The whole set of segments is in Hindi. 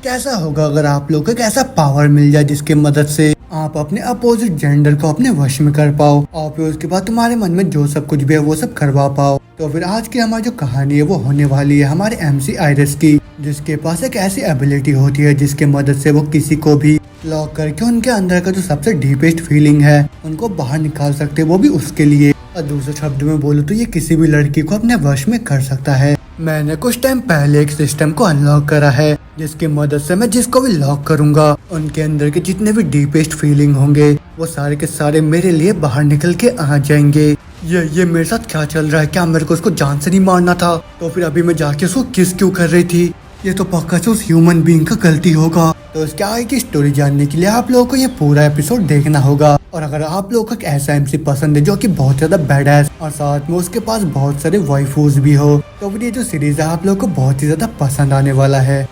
कैसा होगा अगर आप लोग को एक ऐसा पावर मिल जाए जिसकी मदद से आप अपने अपोजिट जेंडर को अपने वश में कर पाओ और फिर उसके बाद तुम्हारे मन में जो सब कुछ भी है वो सब करवा पाओ। तो फिर आज की हमारी जो कहानी है वो होने वाली है हमारे MC आइरिस की, जिसके पास एक ऐसी एबिलिटी होती है जिसके मदद से वो किसी को भी लॉक करके उनके अंदर का जो सबसे डीपेस्ट फीलिंग है उनको बाहर निकाल सकते, वो भी उसके लिए। और दूसरे शब्द में बोलूं तो ये किसी भी लड़की को अपने वश में कर सकता है। मैंने कुछ टाइम पहले एक सिस्टम को अनलॉक करा है जिसकी मदद से मैं जिसको भी लॉक करूंगा उनके अंदर के जितने भी डीपेस्ट फीलिंग होंगे वो सारे के सारे मेरे लिए बाहर निकल के आ जाएंगे। ये मेरे साथ क्या चल रहा है? क्या मेरे को उसको जान से नहीं मारना था? तो फिर अभी मैं जाके उसको किस क्यों कर रही थी? ये तो पक्का से उस ह्यूमन बीइंग का गलती होगा। तो इसके आगे की स्टोरी जानने के लिए आप लोगों को ये पूरा एपिसोड देखना होगा। और अगर आप लोगों को एक ऐसा MC पसंद है जो कि बहुत ज्यादा बैडएस और साथ में उसके पास बहुत सारे वाइफूज भी हो, तो फिर ये जो सीरीज है आप लोगों को बहुत ही ज्यादा पसंद आने वाला है।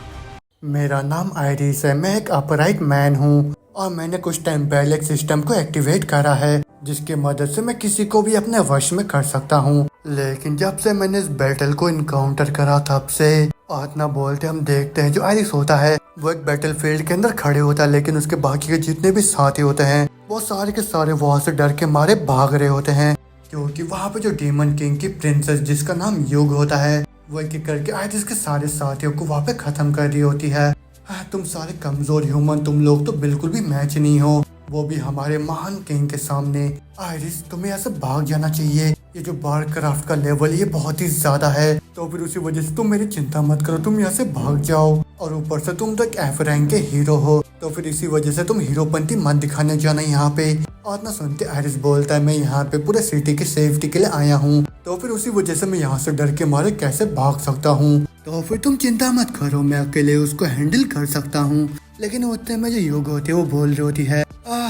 मेरा नाम आइरिस है, मैं एक अपराइट मैन हूँ और मैंने कुछ टाइम पहले एक सिस्टम को एक्टिवेट करा है जिसकी मदद से मैं किसी को भी अपने वश में कर सकता हूँ। लेकिन जब से मैंने इस बैटल को इनकाउंटर करा तब से बात ना बोलते हम देखते हैं जो आइरिस होता है वो एक बैटल फील्ड के अंदर खड़े होता है, लेकिन उसके बाकी के जितने भी साथी होते हैं वो सारे के सारे वहाँ से डर के मारे भाग रहे होते हैं, क्योंकि वहाँ पे जो डीमन किंग की प्रिंसेस जिसका नाम युग होता है वो एक करके आइरिस के सारे साथियों को वहाँ पे खत्म कर रही होती है। तुम सारे कमजोर ह्यूमन, तुम लोग तो बिल्कुल भी मैच नहीं हो, वो भी हमारे महान किंग के सामने। आइरिस तुम्हें ऐसे भाग जाना चाहिए, ये जो वारक्राफ्ट का लेवल ये बहुत ही ज्यादा है, तो फिर उसी वजह से तुम मेरी चिंता मत करो, तुम यहाँ से भाग जाओ। और ऊपर से तुम तो एक F रैंक के हीरो हो, तो फिर इसी वजह से तुम हीरोपंती मत दिखाने जाना यहाँ पे। और ना सुनते आइरिस बोलता है मैं यहाँ पे पूरे सिटी की सेफ्टी के लिए आया हूँ, तो फिर उसी वजह से मैं यहाँ से डर के मारे कैसे भाग सकता हूँ। तो फिर तुम चिंता मत करो, मैं अकेले उसको हैंडल कर सकता हूँ। लेकिन उतने में जो युग होती है वो बोल रही होती है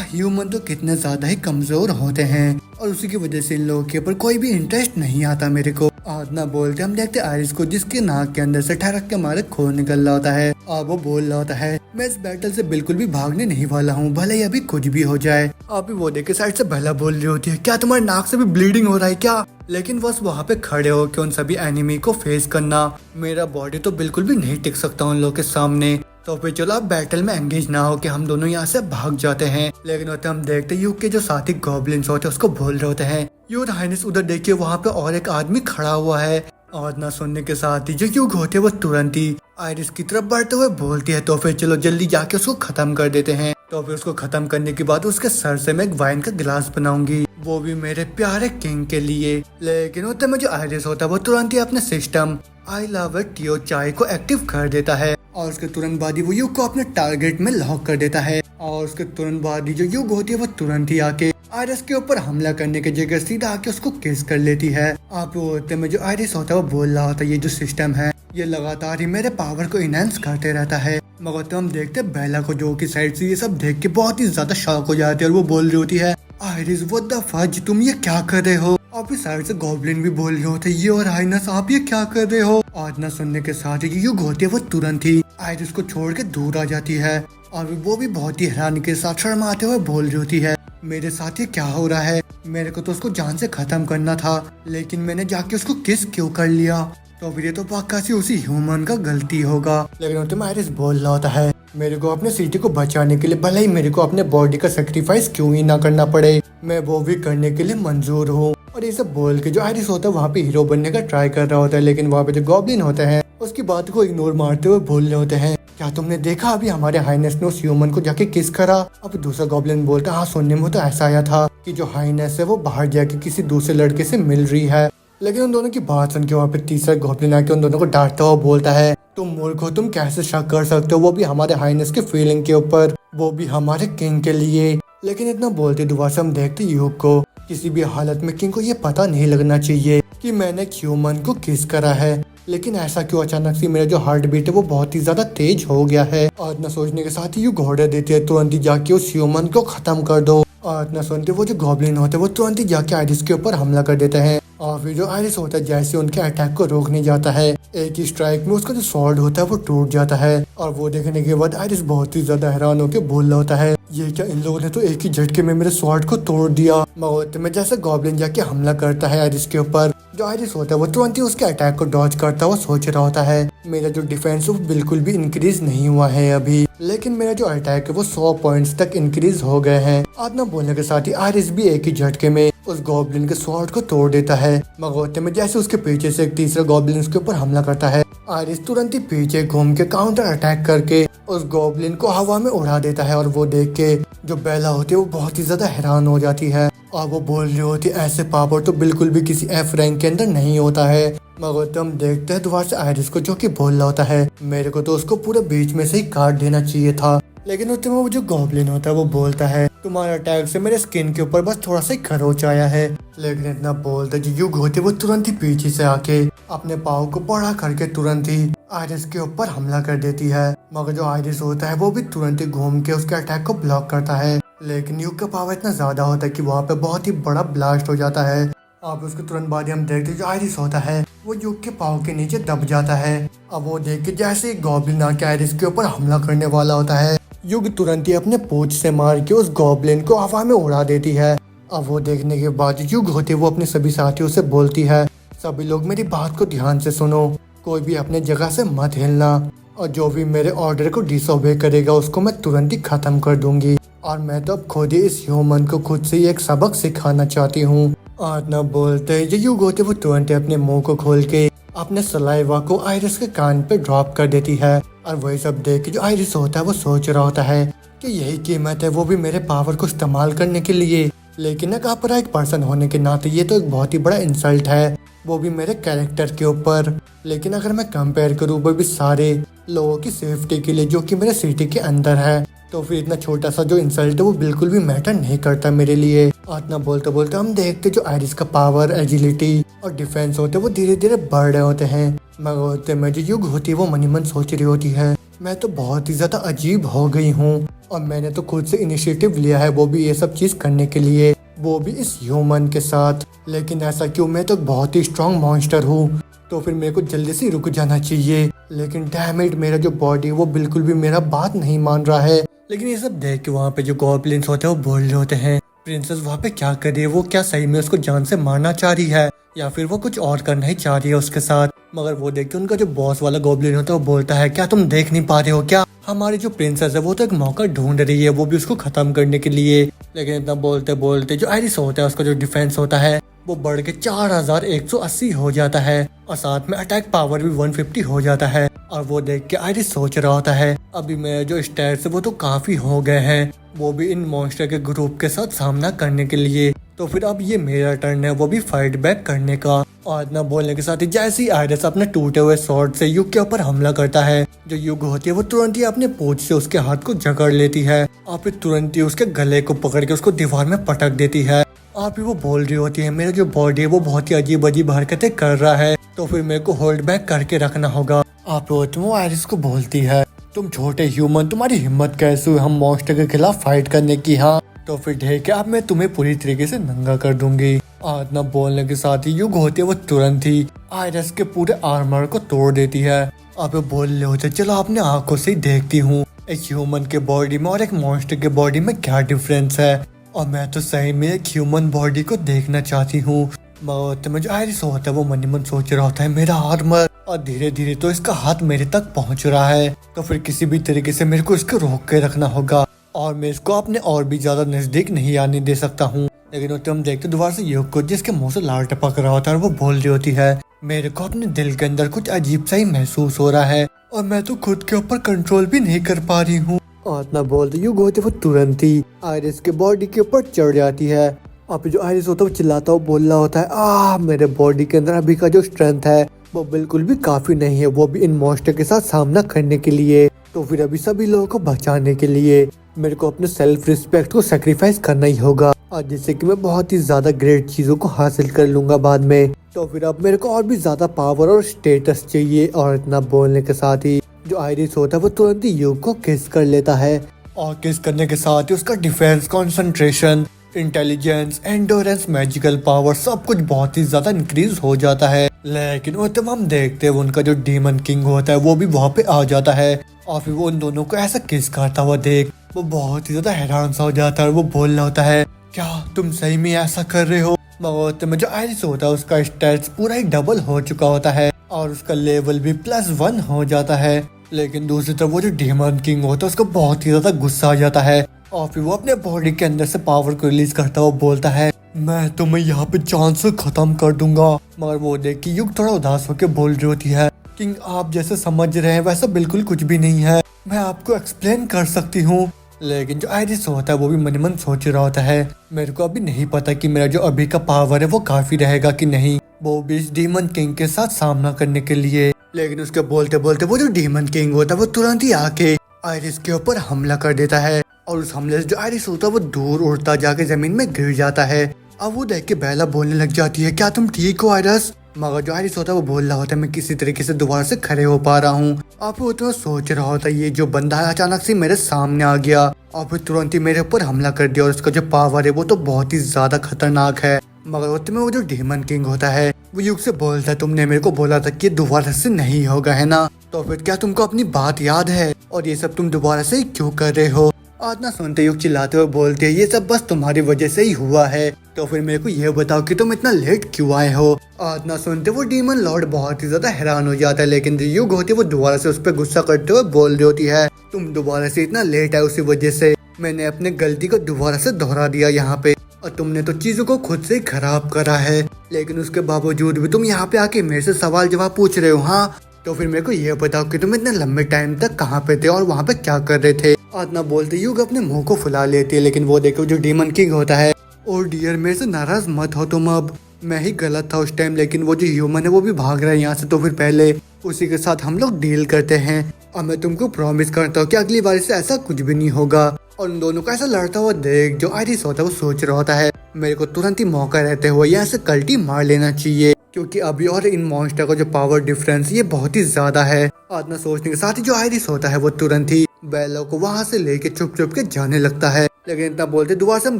ह्यूमन तो कितने ज्यादा ही कमजोर होते हैं और उसी की वजह से इन लोगों के ऊपर कोई भी इंटरेस्ट नहीं आता मेरे को। आज ना बोलते हम देखते आइरिस को जिसके नाक के अंदर से ठरक के मारे खून निकल रहा होता है और वो बोल रहा होता है मैं इस बैटल से बिल्कुल भी भागने नहीं वाला हूँ, भले ही अभी कुछ भी हो जाए। अभी वो देखे साइड से भला बोल रही होती है क्या तुम्हारे नाक से भी ब्लीडिंग हो रहा है क्या? लेकिन बस वहाँ पे खड़े हो के उन सभी एनिमी को फेस करना, मेरा बॉडी तो बिल्कुल भी नहीं टिक सकता उन लोगों के सामने। तो फिर चलो आप बैटल में एंगेज ना हो कि हम दोनों यहाँ से भाग जाते हैं। लेकिन होते हम देखते युग के जो साथी गॉब्लिन्स होते हैं उसको बोल रहे होते हैं योर हाइनेस उधर देखिए वहाँ पे और एक आदमी खड़ा हुआ है। और ना सुनने के साथ ही जो युग होते हैं वो तुरंत ही आइरिस की तरफ बढ़ते हुए बोलती है तो फिर चलो जल्दी जाके उसको खत्म कर देते हैं। तो फिर उसको खत्म करने के बाद उसके सर से मैं एक वाइन का गिलास बनाऊंगी, वो भी मेरे प्यारे किंग के लिए। लेकिन होते में जो आइरिस होता है वो तुरंत ही अपने सिस्टम आई लव इट टियो चाय को एक्टिव कर देता है और उसके तुरंत बाद ही वो युग को अपने टारगेट में लॉक कर देता है। और उसके तुरंत बाद ही जो युग होती है वो तुरंत ही आके आइरिस के ऊपर हमला करने की जगह सीधा आके उसको किस कर लेती है। आप होते में जो आइरिस होता है वो बोल रहा होता है ये जो सिस्टम है ये लगातार ही मेरे पावर को इनहेंस करते रहता है। मगर तो हम देखते बेला को जो की साइड से ये सब देख के बहुत ही ज्यादा शॉक हो जाती है और वो बोल रही होती है आइरिस व्हाट द फक, तुम ये क्या कर रहे हो? और फिर साइड से गॉब्लिन भी बोल रहे होते ये और हाइनेस आप ये क्या कर रहे हो? आज ना सुनने के साथ ही युग होती है वो तुरंत ही आइरिस को छोड़ के दूर आ जाती है और वो भी बहुत ही हैरानी के साथ शर्माते हुए बोल रही होती है मेरे साथ ये क्या हो रहा है? मेरे को तो उसको जान से खत्म करना था लेकिन मैंने जाके उसको किस क्यों कर लिया? तो फिर ये तो पक्का सी उसी ह्यूमन का गलती होगा। लेकिन तो आइरिस बोल रहा होता है मेरे को अपने सिटी को बचाने के लिए भले ही मेरे को अपने बॉडी का सेक्रीफाइस क्यों ही ना करना पड़े, मैं वो भी करने के लिए मंजूर हूँ। और ये सब बोल के जो आइरिस होता है वहाँ पे हीरो बनने का ट्राई कर रहा होता है, लेकिन वहाँ पे जो गॉब्लिन होते हैं उसकी बात को इग्नोर मारते हुए बोल रहे होते हैं क्या तुमने देखा अभी हमारे हाइनेस ने उस ह्यूमन को जाके किस करा? अब दूसरा गॉब्लिन बोलता हाँ सुनने में तो ऐसा आया था कि जो हाइनेस है वो बाहर जाके किसी दूसरे लड़के से मिल रही है। लेकिन उन दोनों की बात सुन के वहाँ पे तीसरा गॉब्लिन आके उन दोनों को डांटता हुआ बोलता है तुम मूर्ख हो, तुम कैसे शक कर सकते हो, वो भी हमारे हाइनेस के फीलिंग के ऊपर, वो भी हमारे किंग के लिए। लेकिन इतना बोलते दोबारा से हम देखते युग को किसी भी हालत में किंग को ये पता नहीं लगना चाहिए कि मैंने एक ह्यूमन को किस करा है। लेकिन ऐसा क्यों अचानक से मेरा जो हार्ट बीट है वो बहुत ही ज्यादा तेज हो गया है। और न सोचने के साथ ही युग ऑर्डर देते हैं तुरंत ही जाके उस ह्यूमन को खत्म कर दो। और न सुनते वो जो गॉब्लिन होते हैं वो तुरंत ही जाके आइरिस के ऊपर हमला कर देते हैं और फिर जो आयरिस होता है जैसे उनके अटैक को रोकने जाता है, एक ही स्ट्राइक में उसका जो स्वॉर्ड होता है वो टूट जाता है। और वो देखने के बाद आयरिस बहुत ही ज्यादा हैरान होकर बोल रहा होता है, ये क्या, इन लोगों ने तो एक ही झटके में मेरे स्वॉर्ड को तोड़ दिया। मगर में जैसे गॉब्लिन जाके हमला करता है आयरिस के ऊपर, जो आयरिस होता है वो तुरंत ही उसके अटैक को डॉज करता हुआ सोच रहा होता है, मेरा जो डिफेंस वो बिल्कुल भी इंक्रीज नहीं हुआ है अभी, लेकिन मेरा जो अटैक है वो 100 पॉइंट्स तक इंक्रीज हो गए हैं। आतना बोलने के साथ ही आयरिस भी एक ही झटके में उस गॉब्लिन के स्वॉर्ड को तोड़ देता है। मगर में जैसे उसके पीछे से एक तीसरा गॉब्लिन उसके ऊपर हमला करता है, आयरिस तुरंत ही पीछे घूम के काउंटर अटैक करके उस गॉब्लिन को हवा में उड़ा देता है। और वो देख के जो बेला होती है वो बहुत ही ज्यादा हैरान हो जाती है और वो बोल रही होती है, ऐसे पावर तो बिल्कुल भी किसी एफ रैंक के अंदर नहीं होता है। मगर हम देखते हैं दोबारा से आयरिस को, जो कि बोल रहा होता है, मेरे को तो उसको पूरे बीच में से ही काट देना चाहिए था। लेकिन उसमें वो जो गॉब्लिन होता है वो बोलता है, तुम्हारे अटैक से मेरे स्किन के ऊपर बस थोड़ा सा खरोच आया है। लेकिन इतना बोलता जो युग होते वो तुरंत ही पीछे से आके अपने पाँव को बड़ा करके तुरंत ही आयरिस के ऊपर हमला कर देती है। मगर जो आयरिस होता है वो भी तुरंत ही घूम के उसके अटैक को ब्लॉक करता है। लेकिन युग का पावर इतना ज्यादा होता है कि वहाँ पे बहुत ही बड़ा ब्लास्ट हो जाता है। अब उसके तुरंत बाद हम देखते हैं जो आयरिस होता है वो युग के पाँव के नीचे दब जाता है। अब वो देख के जैसे ही गॉब्लिन आके आयरिस के ऊपर हमला करने वाला होता है, युग तुरंत ही अपने पूंछ से मार के उस गॉब्लिन को हवा में उड़ा देती है। अब वो देखने के बाद युग होती वो अपने सभी साथियों से बोलती है, सभी लोग मेरी बात को ध्यान से सुनो, कोई भी अपने जगह से मत हिलना, और जो भी मेरे ऑर्डर को डिसओबे करेगा उसको मैं तुरंत ही खत्म कर दूंगी। और मैं तो अब खुद ही इस ह्यूमन को खुद से ही एक सबक सिखाना चाहती हूँ। और न बोलते जो युग होते वो तुरंत ही अपने मुंह को खोल के अपने सलाइवा को आयरिस के कान पे ड्रॉप कर देती है। और वही सब देख के जो आयरिस होता है वो सोच रहा होता है कि यही कीमत है वो भी मेरे पावर को इस्तेमाल करने के लिए। लेकिन एक अपराइट पर्सन होने के नाते ये तो एक बहुत ही बड़ा इंसल्ट है, वो भी मेरे कैरेक्टर के ऊपर। लेकिन अगर मैं कंपेयर करूँ वो भी सारे लोगों की सेफ्टी के लिए जो कि मेरे सिटी के अंदर है, तो फिर इतना छोटा सा जो इंसल्ट है वो बिल्कुल भी मैटर नहीं करता मेरे लिए। और इतना बोलते बोलते हम देखते जो आयरिस का पावर, एजिलिटी और डिफेंस होते वो धीरे धीरे बढ़ रहे होते हैं। मगर होते में जो युग होती है वो मनी मन सोच रही होती है, मैं तो बहुत ही ज्यादा अजीब हो गई हूँ और मैंने तो खुद से इनिशिएटिव लिया है, वो भी ये सब चीज करने के लिए, वो भी इस ह्यूमन के साथ। लेकिन ऐसा क्यों, मैं तो बहुत ही स्ट्रॉन्ग मॉन्स्टर हूँ, तो फिर मेरे को जल्दी से रुक जाना चाहिए। लेकिन डैमेज मेरा जो बॉडी वो बिल्कुल भी मेरा बात नहीं मान रहा है। लेकिन ये सब देख के वहाँ पे जो गॉब्लिन्स होते हैं वो बोल रहे होते हैं, प्रिंसेस वहाँ पे क्या कर रही है, वो क्या सही में उसको जान से मारना चाह रही है या फिर वो कुछ और करना ही चाह रही है उसके साथ। मगर वो देख के उनका जो बॉस वाला गॉब्लिन होता है वो बोलता है, क्या तुम देख नहीं पा रहे हो क्या, हमारी जो प्रिंसेस है वो तो एक मौका ढूंढ रही है, वो भी उसको खत्म करने के लिए। लेकिन इतना बोलते बोलते जो आयरिस होता है उसका जो डिफेंस होता है वो बढ़ के 4180 हो जाता है और साथ में अटैक पावर भी 150 हो जाता है। और वो देख के आयरिस सोच रहा होता है, अभी मेरे जो स्टैट्स है वो तो काफी हो गए हैं, वो भी इन मॉन्स्टर के ग्रुप के साथ सामना करने के लिए, तो फिर अब ये मेरा टर्न है वो भी फाइट बैक करने का। और इतना बोलने के साथ ही जैसे ही आयरिस अपने टूटे हुए स्वॉर्ड से युग के ऊपर हमला करता है, जो युग होती है वो तुरंत ही अपने पूंछ से उसके हाथ को जकड़ लेती है और फिर तुरंत ही उसके गले को पकड़ के उसको दीवार में पटक देती है। और फिर वो बोल रही होती है, मेरा जो बॉडी है वो बहुत ही अजीब अजीब हरकतें कर रहा है, तो फिर मेरे को होल्ड बैक करके रखना होगा। आप वो आयरिस को बोलती है, तुम छोटे ह्यूमन, तुम्हारी हिम्मत कैसे हुई हम मॉन्स्टर के खिलाफ फाइट करने की, हाँ तो फिर ठीक है, अब मैं तुम्हें पूरी तरीके से नंगा कर दूंगी। और इतना बोलने के साथ ही युग होती है वो तुरंत ही आयरिस के पूरे आर्मर को तोड़ देती है। आप बोल रहे होते, चलो अपने आंखों से ही देखती हूँ एक ह्यूमन के बॉडी में और एक मॉन्स्टर के बॉडी में क्या डिफरेंस है, और मैं तो सही में एक ह्यूमन बॉडी को देखना चाहती हूँ। में जो आयरिस होता है वो मन ही मन सोच रहा होता है, मेरा आर्मर, और धीरे धीरे तो इसका हाथ मेरे तक पहुँच रहा है, तो फिर किसी भी तरीके से मेरे को इसको रोक के रखना होगा और मैं इसको अपने और भी ज्यादा नजदीक नहीं आने दे सकता हूँ। लेकिन उससे हम देखते दोबारा से युग को, जिसके मुंह से लाल टपक रहा होता है, और वो बोल रही होती है, मेरे को अपने दिल के अंदर कुछ अजीब सा ही महसूस हो रहा है और मैं तो खुद के ऊपर कंट्रोल भी नहीं कर पा रही हूँ। और इतना बोलते युग होते वो तुरंत ही आयरिस के बॉडी के ऊपर चढ़ जाती है। और जो आयरिस होता है वो चिल्लाता हुआ बोल रहा होता है, मेरे बॉडी के अंदर अभी का जो स्ट्रेंथ है वो बिल्कुल भी काफी नहीं है, वो भी इन मॉन्स्टर के साथ सामना करने के लिए, तो फिर अभी सभी लोगों को बचाने के लिए मेरे को अपने सेल्फ रिस्पेक्ट को सेक्रीफाइस करना ही होगा, और जिससे कि मैं बहुत ही ज्यादा ग्रेट चीजों को हासिल कर लूंगा बाद में, तो फिर अब मेरे को और भी ज्यादा पावर और स्टेटस चाहिए। और इतना बोलने के साथ ही जो आयरिस होता है वो तुरंत ही युग को किस कर लेता है, और किस करने के साथ ही उसका defence, concentration intelligence, endurance, magical power सब कुछ बहुत ही ज्यादा इंक्रीज हो जाता है। लेकिन वो तब हम देखते हैं उनका जो डीमन किंग होता है वो भी वहाँ पे आ जाता है और फिर वो उन दोनों को ऐसा किस करता हुआ देख वो बहुत ही ज्यादा हैरान सा हो जाता है और वो बोल रहा होता है, क्या तुम सही में ऐसा कर रहे हो? मगर में जो आयरिस होता है उसका स्टैट्स पूरा ही डबल हो चुका होता है और उसका लेवल भी +1 हो जाता है। लेकिन दूसरी तरफ वो जो डीमन किंग होता है उसको बहुत ही ज्यादा गुस्सा आ जाता है और फिर वो अपने बॉडी के अंदर से पावर को रिलीज करता हुआ बोलता है, मैं तुम्हें यहाँ पे जान से खत्म कर दूंगा। मगर वो देख के युग थोड़ा उदास होकर बोल रही होती है, किंग आप जैसे समझ रहे हैं वैसा बिल्कुल कुछ भी नहीं है, मैं आपको एक्सप्लेन कर सकती हूँ। लेकिन जो आयरिस होता है वो भी मन मन सोच रहा होता है, मेरे को अभी नहीं पता कि मेरा जो अभी का पावर है वो काफी रहेगा कि नहीं, वो भी इस डीमन किंग के साथ सामना करने के लिए। लेकिन उसके बोलते बोलते वो जो डीमन किंग होता है वो तुरंत ही आके आयरिस के ऊपर हमला कर देता है और उस हमले से जो आयरिस होता है वो दूर उड़ता जाके जमीन में गिर जाता है। अब वो देख के बेला बोलने लग जाती है, क्या तुम ठीक हो आयरिस? मगर जो आयरिस होता है वो बोल रहा होता है, मैं किसी तरीके से दोबारा से खड़े हो पा रहा हूँ। आप वो तो सोच रहा होता है ये जो बंदा है अचानक से मेरे सामने आ गया और फिर तुरंत ही मेरे ऊपर हमला कर दिया और उसका जो पावर है वो तो बहुत ही ज्यादा खतरनाक है। मगर उतने में वो जो डीमन किंग होता है वो युग से बोलता है, तुमने मेरे को बोला था कि दोबारा से नहीं होगा है ना, तो फिर क्या तुमको अपनी बात याद है और ये सब तुम दोबारा से क्यों कर रहे हो? आदना सुनते युग चिल्लाते हुए बोलते हैं, ये सब बस तुम्हारी वजह से ही हुआ है, तो फिर मेरे को ये बताओ कि तुम इतना लेट क्यों आए हो? आदना सुनते वो डीमन लॉर्ड बहुत ही ज्यादा हैरान हो जाता है, लेकिन जो युग होती है वो दोबारा से उस पर गुस्सा करते हुए बोल रही होती है, तुम दोबारा से इतना लेट आए उसी वजह से मैंने अपने गलती को दोबारा से दोहरा दिया यहाँ पे और तुमने तो चीजों को खुद से खराब करा है, लेकिन उसके बावजूद भी तुम यहाँ पे आके मेरे से सवाल जवाब पूछ रहे हो। हाँ तो फिर मेरे को ये बताओ कि तुम इतने लंबे टाइम तक कहाँ पे थे और वहाँ पे क्या कर रहे थे? आदना बोलते युग अपने मुंह को फुला लेती है, लेकिन वो देखो जो डीमन किंग होता है, और डियर मेरे से नाराज मत हो तुम, अब मैं ही गलत था उस टाइम, लेकिन वो जो ह्यूमन है वो भी भाग रहा है यहाँ से, तो फिर पहले उसी के साथ हम लोग डील करते हैं और मैं तुमको प्रॉमिस करता हूँ कि अगली बार से ऐसा कुछ भी नहीं होगा। और उन दोनों का ऐसा लड़ता हुआ देख जो आयरिस होता है वो सोच रहा होता है, मेरे को तुरंत ही मौका रहते हुए यहाँ से कल्टी मार लेना चाहिए, क्योंकि अभी और इन मॉन्स्टर का जो पावर डिफरेंस ये बहुत ही ज्यादा है। आदना सोचने के साथ ही जो आयरिस होता है वो तुरंत ही बेला को वहाँ से लेके चुप चुप के जाने लगता है। लेकिन इतना बोलते दोबारा से हम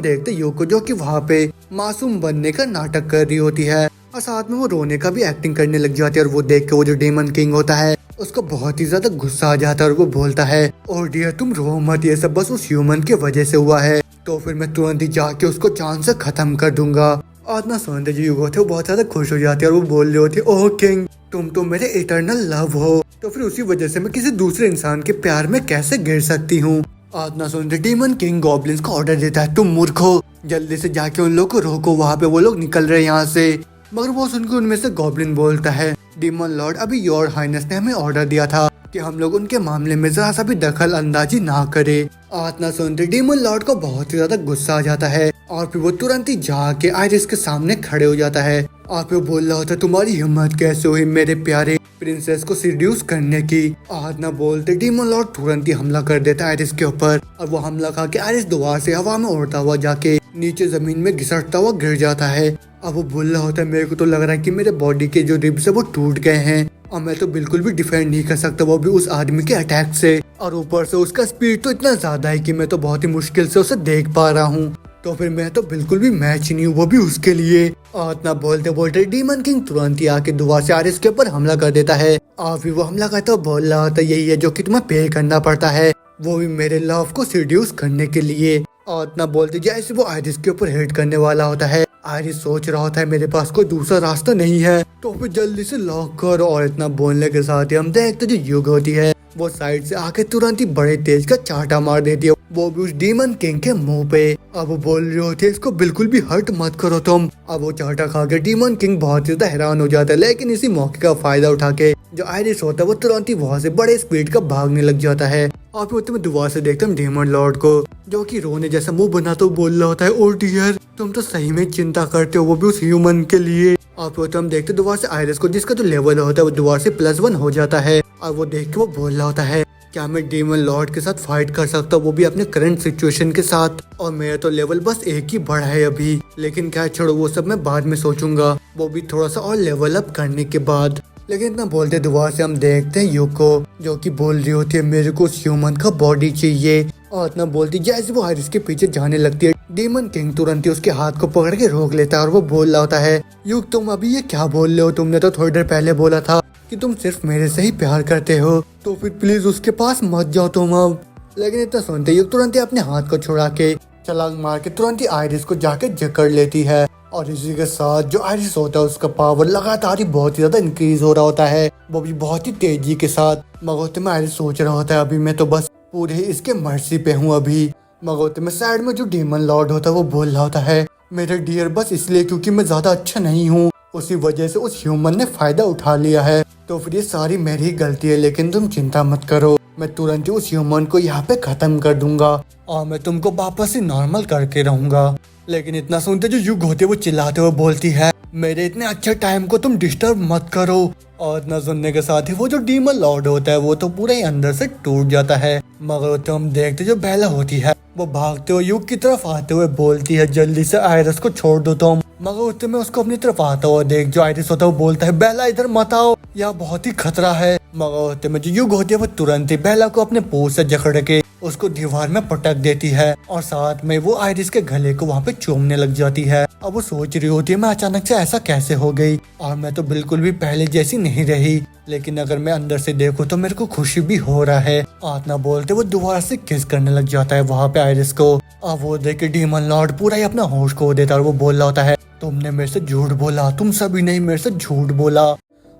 देखते युग जो कि वहाँ पे मासूम बनने का नाटक कर रही होती है और साथ में वो रोने का भी एक्टिंग करने लग जाती है, और वो देख के वो जो डीमन किंग होता है उसको बहुत ही ज्यादा गुस्सा आ जाता है और वो बोलता है, ओ डियर तुम रो मत, ये सब बस उस ह्यूमन के वजह से हुआ है, तो फिर मैं तुरंत ही जाके उसको जान से खत्म कर दूंगा। आदना सुनते जो युग होते वो बहुत ज्यादा खुश हो जाते हैं और वो बोल रहे होते, ओह किंग तुम तो मेरे इटर्नल लव हो, तो फिर उसी वजह से मैं किसी दूसरे इंसान के प्यार में कैसे गिर सकती हूँ? आदना सुनते डीमन किंग गॉब्लिन्स को ऑर्डर देता है, तुम मूर्ख हो, जल्दी से जाके उन लोग को रोको, वहाँ पे वो लोग निकल रहे हैं यहाँ से। मगर वो सुनकर उनमें से गॉब्लिन बोलता है, डीमन लॉर्ड अभी योर हाइनेस ने हमें ऑर्डर दिया था कि हम लोग उनके मामले में जरा सा भी दखल अंदाजी ना करे। आदना सुनते डीमन लॉर्ड को बहुत ही ज्यादा गुस्सा आ जाता है और फिर वो तुरंत ही जाके आयरिस के सामने खड़े हो जाता है और फिर बोल रहा होता है, तुम्हारी हिम्मत कैसे हुई मेरे प्यारे प्रिंसेस को सीड्यूस करने की? आदना बोलते डीमन लॉर्ड तुरंत ही हमला कर देता है आयरिस के ऊपर और वो हमला खा के आयरिस दोबारा से हवा में उड़ता हुआ जाके नीचे जमीन में घिसटता हुआ गिर जाता है। अब वो बोल रहा होता है, मेरे को तो लग रहा है कि मेरे बॉडी के जो रिब्स है वो टूट गए हैं और मैं तो बिल्कुल भी डिफेंड नहीं कर सकता, वो भी उस आदमी के अटैक से, और ऊपर से उसका स्पीड तो इतना ज्यादा है कि मैं तो बहुत ही मुश्किल से उसे देख पा रहा हूँ, तो फिर मैं तो बिल्कुल भी मैच नहीं हूँ, वो भी उसके लिए। और इतना बोलते बोलते डीमन किंग तुरंत ही आके दोबारा से आयरिस के ऊपर हमला कर देता है और फिर वो हमला करता हुआ बोल रहा होता है, यही है जो कि तुम्हें पे करना पड़ता है, वो भी मेरे लव को सीड्यूस करने के लिए। और इतना बोलते जैसे वो आयरिस के ऊपर हिट करने वाला होता है, आयरिस सोच रहा होता है मेरे पास कोई दूसरा रास्ता नहीं है, तो फिर जल्दी से लॉक कर। और इतना बोलने के साथ ही हम देखते जो युग होती है वो साइड से आके तुरंत ही बड़े तेज का चाटा मार देती है, वो भी उस डीमन किंग के मुंह पे। अब वो बोल रही होती है, इसको बिल्कुल भी हर्ट मत करो तुम। अब वो चाटा खा के डीमन किंग बहुत ज्यादा हैरान हो जाता है, लेकिन इसी मौके का फायदा उठा के जो आयरिस होता है वो तुरंत ही वहाँ से बड़े स्पीड का भागने लग जाता है। और फिर तुम्हें दोबारा से देखते हम डीमन लॉर्ड को जो कि रोने जैसा मुंह बनाते हुए बोल रहा होता है, ओ डियर तुम तो सही में चिंता करते हो, वो भी उस ह्यूमन के लिए। और फिर तो हम देखते दोबारा से आयरिस को जिसका जो लेवल होता है वो दोबारा से +1 हो जाता है और वो देख के वो बोल रहा होता है, क्या मैं डीमन लॉर्ड के साथ फाइट कर सकता हूँ, वो भी अपने करंट सिचुएशन के साथ, और मेरा तो लेवल बस एक ही बढ़ा है अभी, लेकिन क्या छोड़ो वो सब मैं बाद में सोचूंगा, वो भी थोड़ा सा और लेवल अप करने के बाद। लेकिन इतना बोलते दोबारा से हम देखते हैं युग को जो कि बोल रही होती है, मेरे को उस ह्यूमन का बॉडी चाहिए। और इतना बोलती जैसे वो आयरिस के पीछे जाने लगती है, डीमन किंग तुरंत ही उसके हाथ को पकड़ के रोक लेता है और वो बोल रहा होता है, युग तुम अभी ये क्या बोल रहे हो, तुमने तो थोड़ी देर पहले बोला था कि तुम सिर्फ मेरे से ही प्यार करते हो, तो फिर प्लीज उसके पास मत जाओ तुम अब। लेकिन इतना सुनते युग तुरंत ही अपने हाथ को छुड़ा के छलांग मार के तुरंत ही आयरिस को जाके जकड़ लेती है। और इसी के साथ जो आयरिस होता है उसका पावर लगातार ही बहुत ही ज्यादा इंक्रीज हो रहा होता है, वो भी बहुत ही तेजी के साथ। मगोते में आयरिस सोच रहा होता है अभी मैं तो बस पूरे ही इसके मर्जी पे हूँ अभी। मगोते में साइड में जो डीमन लॉर्ड होता है वो बोल रहा होता है, मेरे डियर बस इसलिए क्योंकि मैं ज्यादा अच्छा नहीं हूँ, उसी वजह से उस ह्यूमन ने फायदा उठा लिया है, तो फिर ये सारी मेरी ही गलती है। लेकिन तुम चिंता मत करो, मैं तुरंत ही उस ह्यूमन को यहाँ पे खत्म कर दूंगा और मैं तुमको वापस ही नॉर्मल करके रहूंगा। लेकिन इतना सुनते जो युग होते वो चिल्लाते हुए बोलती है, मेरे इतने अच्छे टाइम को तुम डिस्टर्ब मत करो। और इतना सुनने के साथ ही वो जो डीमन लॉर्ड होता है वो तो पूरे ही अंदर से टूट जाता है। मगर तो हम देखते जो बेला होती है वो भागते हुए युग की तरफ आते हुए बोलती है, जल्दी से आयरिस को छोड़ दो तुम। मगर उतने में उसको अपनी तरफ आता हुआ देख जो आयरिस होता है वो बोलता है, बेला इधर मत आओ, यहाँ बहुत ही खतरा है। मगर उतने में जो युग होती है वो तुरंत ही बेला को अपने पूंछ से जकड़ के उसको दीवार में पटक देती है और साथ में वो आयरिस के गले को वहाँ पे चूमने लग जाती है। अब वो सोच रही होती है मैं अचानक से ऐसा कैसे हो गई और मैं तो बिल्कुल भी पहले जैसी नहीं रही, लेकिन अगर मैं अंदर से देखूं तो मेरे को खुशी भी हो रहा है। आतना बोलते वो दोबारा से किस करने लग जाता है वहाँ पे आयरिस को। अब वो देख के डीमन लॉर्ड पूरा ही अपना होश खो देता है और वो बोल रहा होता है, तुमने मेरे से झूठ बोला, तुम सभी ने मेरे से झूठ बोला।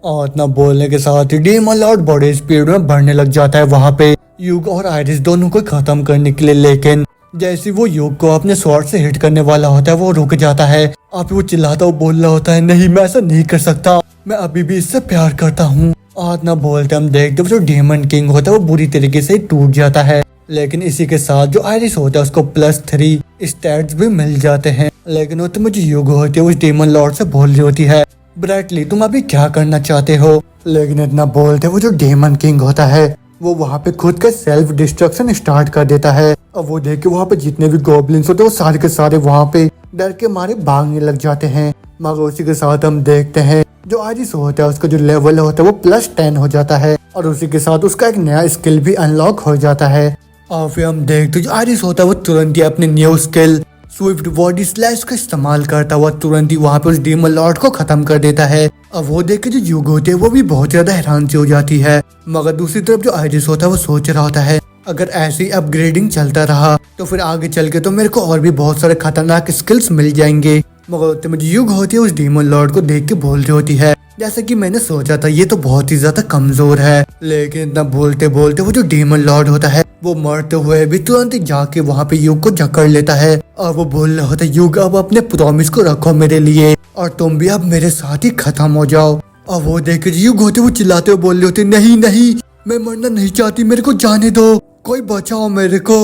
और इतना बोलने के साथ ही डीमन लॉर्ड बड़े स्पीड में बढ़ने लग जाता है वहाँ पे युग और आयरिस दोनों को खत्म करने के लिए। लेकिन जैसे वो युग को अपने स्वॉर्ड से हिट करने वाला होता है वो रुक जाता है। अब वो चिल्लाता हुआ बोल रहा होता है, नहीं मैं ऐसा नहीं कर सकता, मैं अभी भी इससे प्यार करता हूँ। और इतना बोलते हम देखते जो डीमन किंग होता है वो बुरी तरीके से टूट जाता है। लेकिन इसी के साथ जो आयरिस होता है उसको +3 स्टैट्स भी मिल जाते हैं। लेकिन वो तो मुझे युग होती है उस डीमन लॉर्ड से बोल रही होती है, ब्राइटली तुम अभी क्या करना चाहते हो। लेकिन इतना बोलते वो जो डीमन किंग होता है वो वहाँ पे खुद का सेल्फ डिस्ट्रक्शन स्टार्ट कर देता है। और वो देख के वहाँ पे जितने भी गॉब्लिन्स होते हैं वो सारे के सारे वहाँ पे डर के मारे भागने लग जाते हैं। मगर उसी के साथ हम देखते हैं जो आयरिस होता है उसका जो लेवल होता है वो +10 हो जाता है और उसी के साथ उसका एक नया स्किल भी अनलॉक हो जाता है। और फिर हम देखते जो आयरिस होता है वो तुरंत ही अपने new skill Swift body slash का इस्तेमाल करता हुआ तुरंत ही वहाँ पे उस डीमन लॉर्ड को खत्म कर देता है। अब वो देख के जो युग होते है वो भी बहुत ज्यादा हैरान सी हो जाती है। मगर दूसरी तरफ जो आयरिस होता है वो सोच रहा होता है, अगर ऐसी अपग्रेडिंग चलता रहा तो फिर आगे चल के तो मेरे को और भी बहुत सारे खतरनाक स्किल्स मिल जाएंगे। मगर मुझे युग होती है उस डीमन लॉर्ड को देख के बोल रही होती है, जैसे कि मैंने सोचा था ये तो बहुत ही ज्यादा कमजोर है। लेकिन इतना बोलते बोलते वो जो डीमन लॉर्ड होता है वो मरते हुए भी तुरंत ही जाके वहाँ पे युग को जकड़ लेता है और वो बोल रहा होता है, युग अब अपने प्रॉमिस को रखो मेरे लिए और तुम भी अब मेरे साथ ही खत्म हो जाओ। और वो देख के युग होते वो चिल्लाते हुए बोल रहे होते, नहीं नहीं मैं मरना नहीं चाहती, मेरे को जाने दो, कोई बचाओ मेरे को।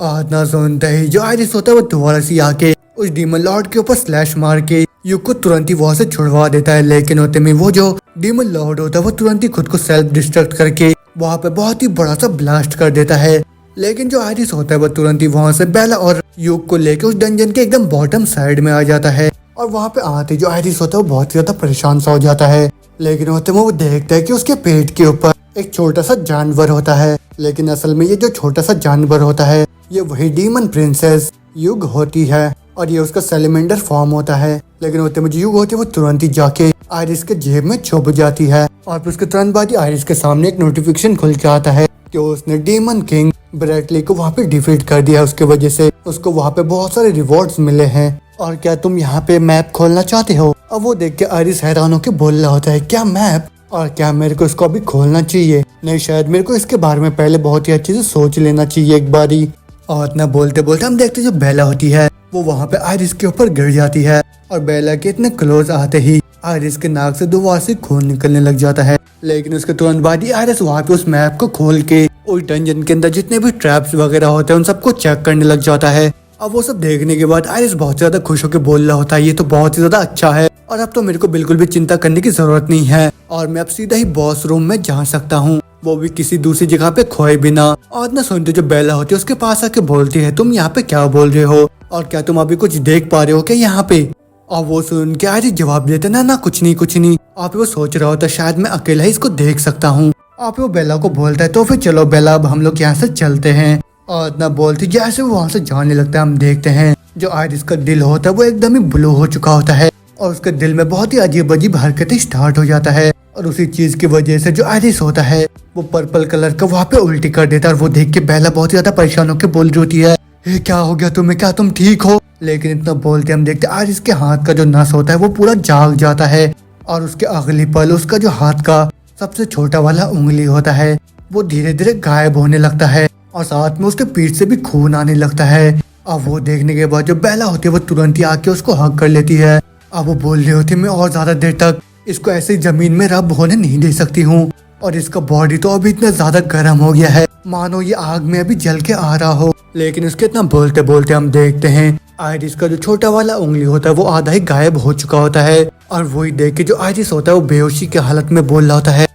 आज ना सुनते ही जो आयरिस होता है वो दोबारा से आके उस डीमन लॉर्ड के ऊपर स्लैश मार के युग को तुरंत ही वहाँ से छुड़वा देता है। लेकिन होते में वो जो डीमन लॉर्ड होता है वो तुरंत ही खुद को सेल्फ डिस्ट्रक्ट करके वहाँ पे बहुत ही बड़ा सा ब्लास्ट कर देता है। लेकिन जो आयरिस होता है वो तुरंत ही वहाँ से बेला और युग को लेके उस डंजन के एकदम बॉटम साइड में आ जाता है। और वहाँ पे आते जो आयरिस होता है वो बहुत ज्यादा परेशान सा हो जाता है। लेकिन होते में वो देखता है कि उसके पेट के ऊपर एक छोटा सा जानवर होता है। लेकिन असल में ये जो छोटा सा जानवर होता है ये वही डीमन प्रिंसेस युग होती है और ये उसका सेलिमेंडर फॉर्म होता है। लेकिन होते में जो युग होती है वो तुरंत ही जाके आयरिस के जेब में छुप जाती है और फिर उसके तुरंत बाद ही आयरिस के सामने एक नोटिफिकेशन खुल के आता है कि उसने डीमन किंग ब्रैटली को वहाँ पे डिफीट कर दिया। उसके वजह से उसको वहाँ पे बहुत सारे रिवॉर्ड्स मिले हैं और क्या तुम यहाँ पे मैप खोलना चाहते हो। अब वो देख के आयरिस हैरान होकर बोल रहा होता है, क्या मैप, और क्या मेरे को इसको अभी खोलना चाहिए, नहीं शायद मेरे को इसके बारे में पहले बहुत ही अच्छे से सोच लेना चाहिए एक बारी। और इतना बोलते बोलते हम देखते जो बेला होती है वो वहाँ पे आयरिस के ऊपर गिर जाती है और बेला के इतने क्लोज आते ही आयरिस के नाक से दोबारा से खून निकलने लग जाता है। लेकिन उसके तुरंत बाद ही आयरिस वहाँ पे उस मैप को खोल के उस डंजन के अंदर जितने भी ट्रैप्स वगैरह होते हैं उन सबको चेक करने लग जाता है। अब वो सब देखने के बाद आयरिस बहुत ज्यादा खुश होकर बोल रहा होता है, ये तो बहुत ही ज्यादा अच्छा है और अब तो मेरे को बिल्कुल भी चिंता करने की जरूरत नहीं है और मैं अब सीधा ही बॉस रूम में जा सकता हूँ, वो भी किसी दूसरी जगह पे खोए बिना। और ना सुनते जो बेला होती है उसके पास आके बोलती है, तुम यहाँ पे क्या बोल रहे हो और क्या तुम अभी कुछ देख पा रहे हो क्या यहाँ पे। और वो सुन के आयरिस जवाब देते ना कुछ नहीं कुछ नहीं। आप वो सोच रहा होता शायद मैं अकेला ही इसको देख सकता हूँ। आप वो बेला को बोलता है, तो फिर चलो बेला अब हम लोग यहाँ से चलते हैं। और इतना बोलती जैसे वो वहाँ से जाने लगता है हम देखते हैं जो आयरिस का दिल होता है वो एकदम ही ब्लू हो चुका होता है और उसके दिल में बहुत ही अजीब अजीब हरकतें स्टार्ट हो जाता है। और उसी चीज की वजह से जो आयरिस होता है वो पर्पल कलर का वहाँ पे उल्टी कर देता है। और वो देख के बेला बहुत ही ज्यादा परेशान होकर बोल रही होती है, ये क्या हो गया तुम्हें, क्या तुम ठीक हो? लेकिन इतना बोलते हम देखते आयरिस के हाथ का जो नस होता है वो पूरा जाग जाता है और उसके अगली पल उसका जो हाथ का सबसे छोटा वाला उंगली होता है वो धीरे धीरे गायब होने लगता है और साथ में उसके पीठ से भी खून आने लगता है। अब वो देखने के बाद जो बेला होती है वो तुरंत ही आके उसको हक कर लेती है। अब वो बोल रही होती है, मैं और ज्यादा देर तक इसको ऐसे ही जमीन में रब होने नहीं दे सकती हूँ। और इसका बॉडी तो अभी इतना ज्यादा गर्म हो गया है मानो ये आग में अभी जल के आ रहा हो। लेकिन उसके इतना बोलते बोलते हम देखते हैं आयरिस का जो छोटा वाला उंगली होता है वो आधा ही गायब हो चुका होता है। और वही देख के जो आयरिस होता है वो बेहोशी की हालत में बोल रहा होता है,